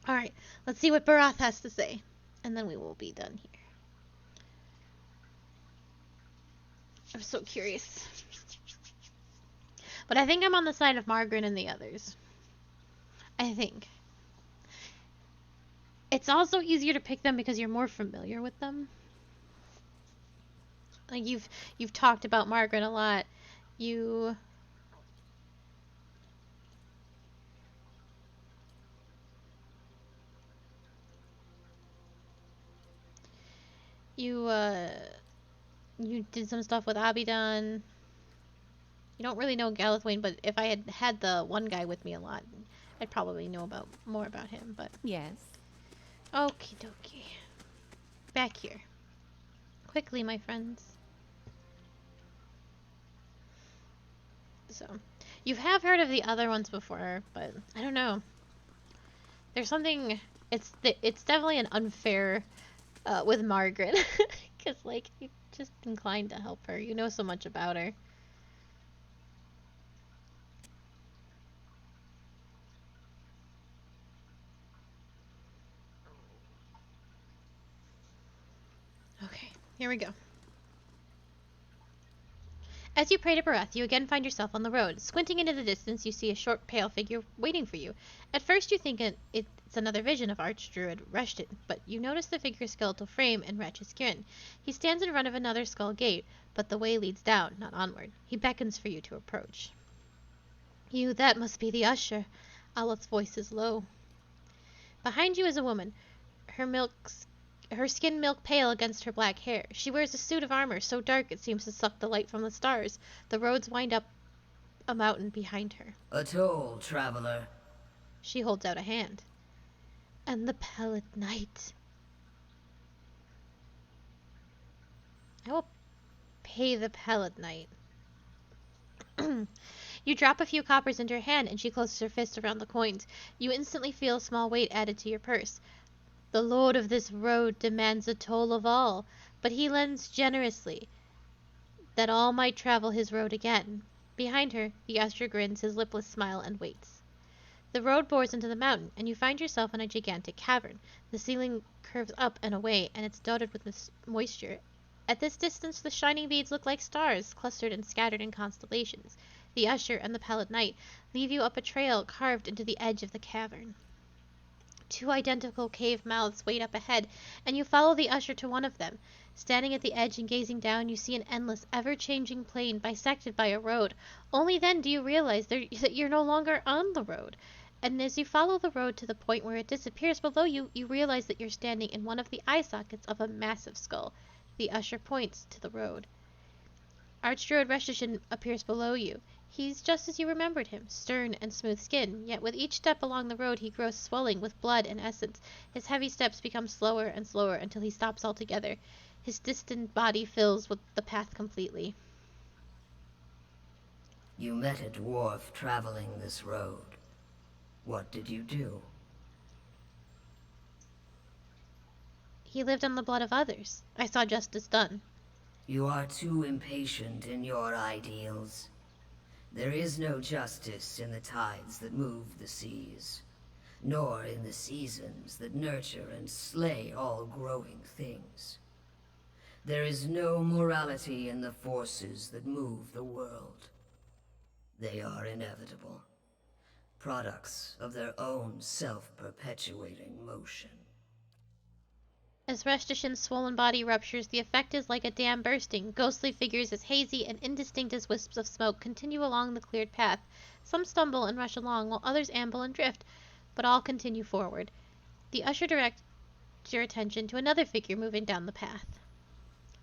Alright, let's see what Barath has to say. And then we will be done here. I'm so curious. But I think I'm on the side of Margaret and the others. I think. It's also easier to pick them because you're more familiar with them. Like you've talked about Margaret a lot. You you you did some stuff with Abidan. You don't really know Galathwain, but if I had had the one guy with me a lot, I'd probably know more about him, but yes. Okie dokie. Back here. Quickly, my friends. So, you have heard of the other ones before, but I don't know. There's something. It's definitely an unfair with Margaret, because like you're just inclined to help her. You know so much about her. Okay, here we go. As you pray to Barath, you again find yourself on the road. Squinting into the distance, you see a short, pale figure waiting for you. At first, you think it's another vision of Archdruid Reshton, but you notice the figure's skeletal frame and wretched skin. He stands in front of another skull gate, but the way leads down, not onward. He beckons for you to approach. That must be the usher. Alepht's voice is low. Behind you is a woman. Her skin milk pale against her black hair. She wears a suit of armor so dark it seems to suck the light from the stars. The roads wind up a mountain behind her. A toll, traveler. She holds out a hand. And the Pellet Knight. I will pay the Pellet Knight. You drop a few coppers into her hand and she closes her fist around the coins. You instantly feel a small weight added to your purse. The lord of this road demands a toll of all, but he lends generously, that all might travel his road again. Behind her, the usher grins his lipless smile and waits. The road bores into the mountain, and you find yourself in a gigantic cavern. The ceiling curves up and away, and it's dotted with moisture. At this distance, the shining beads look like stars, clustered and scattered in constellations. The usher and the Pallid Knight lead you up a trail carved into the edge of the cavern. Two identical cave mouths wait up ahead, and you follow the usher to one of them. Standing at the edge and gazing down, you see an endless, ever-changing plain bisected by a road. Only then do you realize that you're no longer on the road. And as you follow the road to the point where it disappears below you, you realize that you're standing in one of the eye sockets of a massive skull. The usher points to the road. Archdruid Reshton appears below you. He's just as you remembered him, stern and smooth-skinned, yet with each step along the road he grows swelling with blood and essence. His heavy steps become slower and slower until he stops altogether. His distant body fills with the path completely. You met a dwarf traveling this road. What did you do? He lived on the blood of others. I saw justice done. You are too impatient in your ideals. There is no justice in the tides that move the seas, nor in the seasons that nurture and slay all growing things. There is no morality in the forces that move the world. They are inevitable, products of their own self-perpetuating motion. As Reshton's swollen body ruptures, the effect is like a dam bursting. Ghostly figures as hazy and indistinct as wisps of smoke continue along the cleared path. Some stumble and rush along, while others amble and drift, but all continue forward. The usher directs your attention to another figure moving down the path.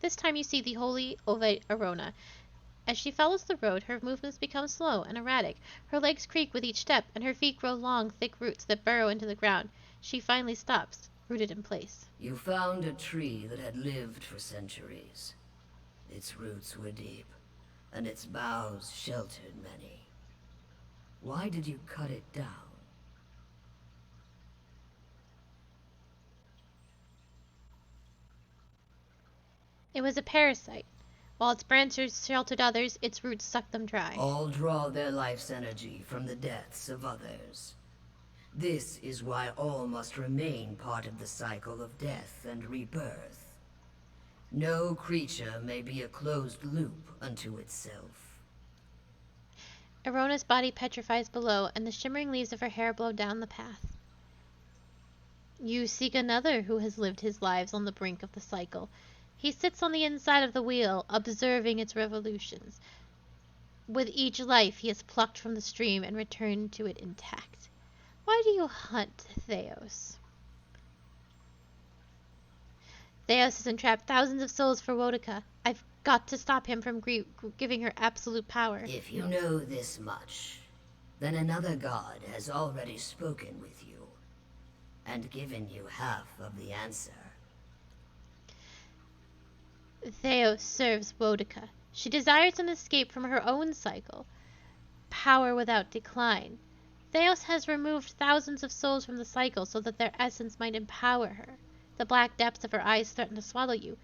This time you see the holy Ovid Arona. As she follows the road, her movements become slow and erratic. Her legs creak with each step, and her feet grow long, thick roots that burrow into the ground. She finally stops, rooted in place. You found a tree that had lived for centuries. Its roots were deep, and its boughs sheltered many. Why did you cut it down? It was a parasite. While its branches sheltered others, its roots sucked them dry. All draw their life's energy from the deaths of others. This is why all must remain part of the cycle of death and rebirth. No creature may be a closed loop unto itself. Arona's body petrifies below, and the shimmering leaves of her hair blow down the path. You seek another who has lived his lives on the brink of the cycle. He sits on the inside of the wheel, observing its revolutions. With each life he is plucked from the stream and returned to it intact. Why do you hunt Theos? Theos has entrapped thousands of souls for Wotica. I've got to stop him from giving her absolute power. If you know this much, then another god has already spoken with you, and given you half of the answer. Theos serves Wotica. She desires an escape from her own cycle. Power without decline. Theos has removed thousands of souls from the cycle so that their essence might empower her. The black depths of her eyes threaten to swallow you.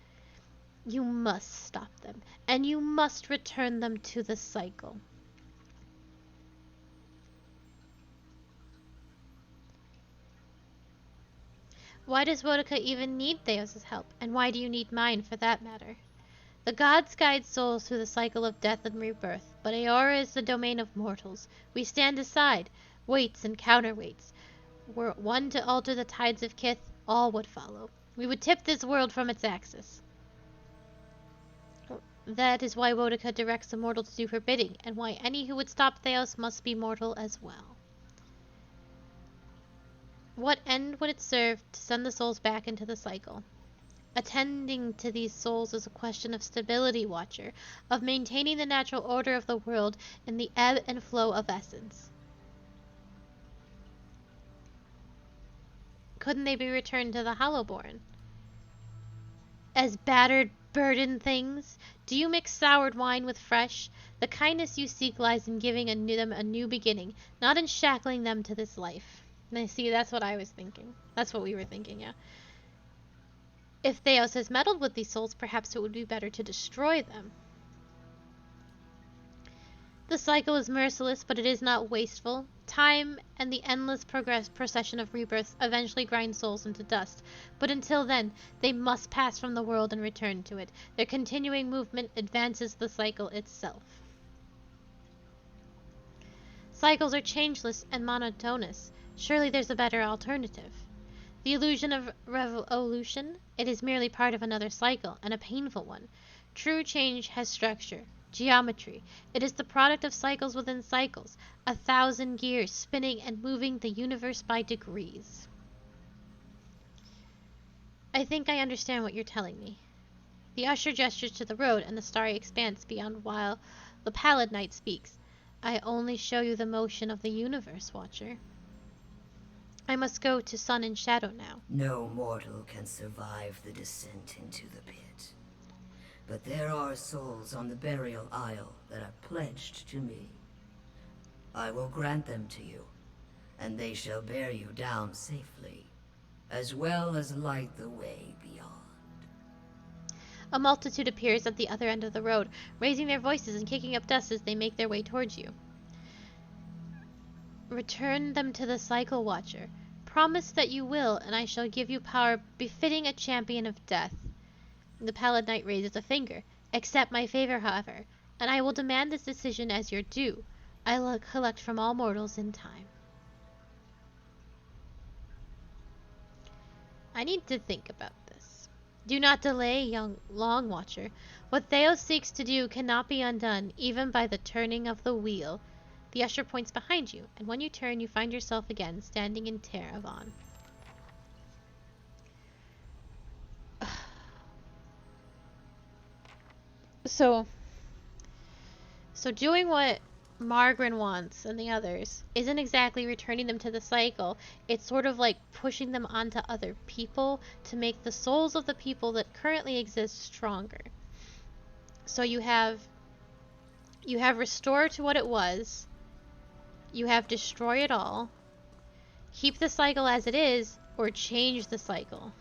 You must stop them, and you must return them to the cycle. Why does Wotica even need Theos' help, and why do you need mine for that matter? The gods guide souls through the cycle of death and rebirth, but Aora is the domain of mortals. We stand aside, weights and counterweights. Were one to alter the tides of Kith, all would follow. We would tip this world from its axis. That is why Wotica directs the mortal to do her bidding, and why any who would stop Theos must be mortal as well. What end would it serve to send the souls back into the cycle? Attending to these souls is a question of stability, Watcher, of maintaining the natural order of the world in the ebb and flow of essence. Couldn't they be returned to the Hollowborn? As battered, burdened things? Do you mix soured wine with fresh? The kindness you seek lies in giving them a new beginning, not in shackling them to this life. And see, that's what I was thinking. That's what we were thinking, yeah. If Theos has meddled with these souls, perhaps it would be better to destroy them. The cycle is merciless, but it is not wasteful. Time and the endless procession of rebirths eventually grind souls into dust, but until then, they must pass from the world and return to it. Their continuing movement advances the cycle itself. Cycles are changeless and monotonous. Surely there's a better alternative. The illusion of revolution, it is merely part of another cycle, and a painful one. True change has structure, geometry. It is the product of cycles within cycles, 1,000 gears spinning and moving the universe by degrees. I think I understand what you're telling me. The usher gestures to the road and the starry expanse beyond while the pallid night speaks. I only show you the motion of the universe, Watcher. I must go to sun and shadow now. No mortal can survive the descent into the pit. But there are souls on the burial isle that are pledged to me. I will grant them to you, and they shall bear you down safely, as well as light the way beyond. A multitude appears at the other end of the road, raising their voices and kicking up dust as they make their way towards you. Return them to the cycle, Watcher. Promise that you will, and I shall give you power befitting a champion of death. The pallid knight raises a finger. Accept my favor, however, and I will demand this decision as your due. I will collect from all mortals in time. I need to think about this. Do not delay, long Watcher. What Theos seeks to do cannot be undone, even by the turning of the wheel. The usher points behind you, and when you turn, you find yourself again standing in Teravon. So doing what Margaret wants and the others isn't exactly returning them to the cycle. It's sort of like pushing them onto other people to make the souls of the people that currently exist stronger. So you have restore to what it was. You have destroy it all. Keep the cycle as it is, or change the cycle.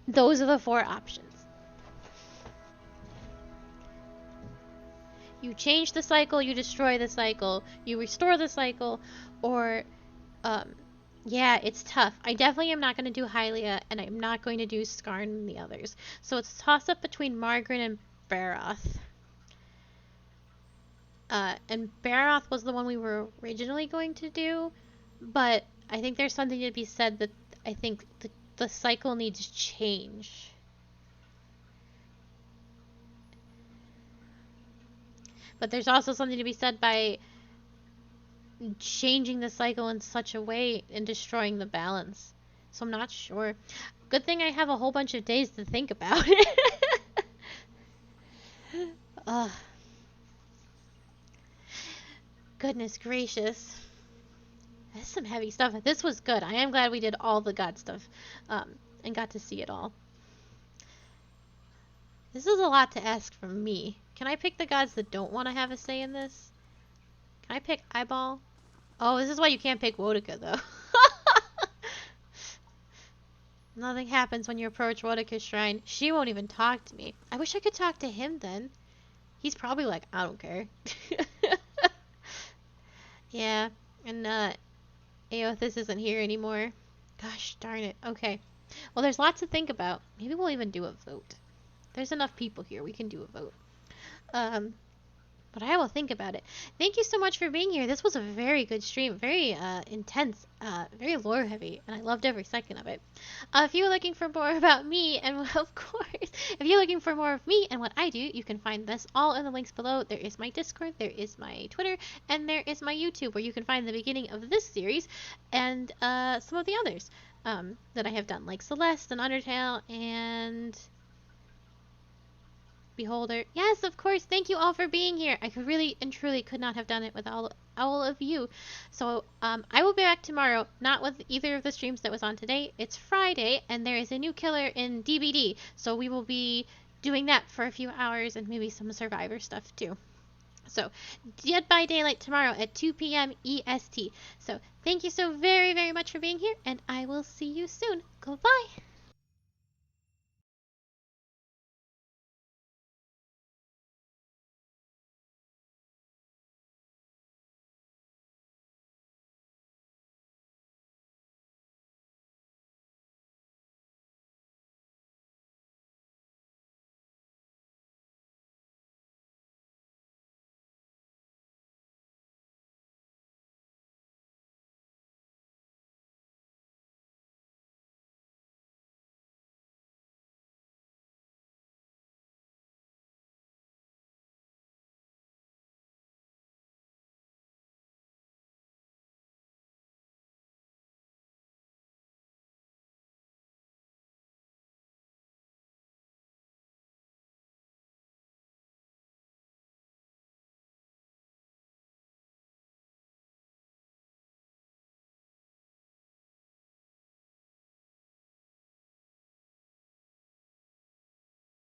Those are the 4 options. You change the cycle, you destroy the cycle, you restore the cycle, or Yeah, it's tough. I definitely am not going to do Hylia, and I'm not going to do Skarn and the others. So it's a toss-up between Margaret and Baroth. And Baroth was the one we were originally going to do, but I think there's something to be said that I think the cycle needs change. But there's also something to be said by changing the cycle in such a way and destroying the balance. So I'm not sure. Good thing I have a whole bunch of days to think about it. Ugh. Goodness gracious. That's some heavy stuff. This was good. I am glad we did all the god stuff and got to see it all. This is a lot to ask from me. Can I pick the gods that don't want to have a say in this? Can I pick Eyeball? Oh, this is why you can't pick Wotica, though. Nothing happens when you approach Wodika's shrine. She won't even talk to me. I wish I could talk to him then. He's probably like, I don't care. Yeah, and Aothis isn't here anymore. Gosh darn it. Okay. Well, there's lots to think about. Maybe we'll even do a vote. There's enough people here. We can do a vote. But I will think about it. Thank you so much for being here. This was a very good stream. Very intense. Very lore heavy. And I loved every second of it. If you're looking for more about me, and of course, if you're looking for more of me and what I do, you can find this all in the links below. There is my Discord, there is my Twitter, and there is my YouTube, where you can find the beginning of this series and some of the others that I have done, like Celeste and Undertale and Beholder. Yes, of course. Thank you all for being here. I could really and truly could not have done it without all of you. So I will be back tomorrow, not with either of the streams that was on today. It's Friday, and there is a new killer in DBD. So we will be doing that for a few hours and maybe some Survivor stuff too. So Dead by Daylight tomorrow at 2 p.m. EST. So thank you so very, very much for being here, and I will see you soon. Goodbye.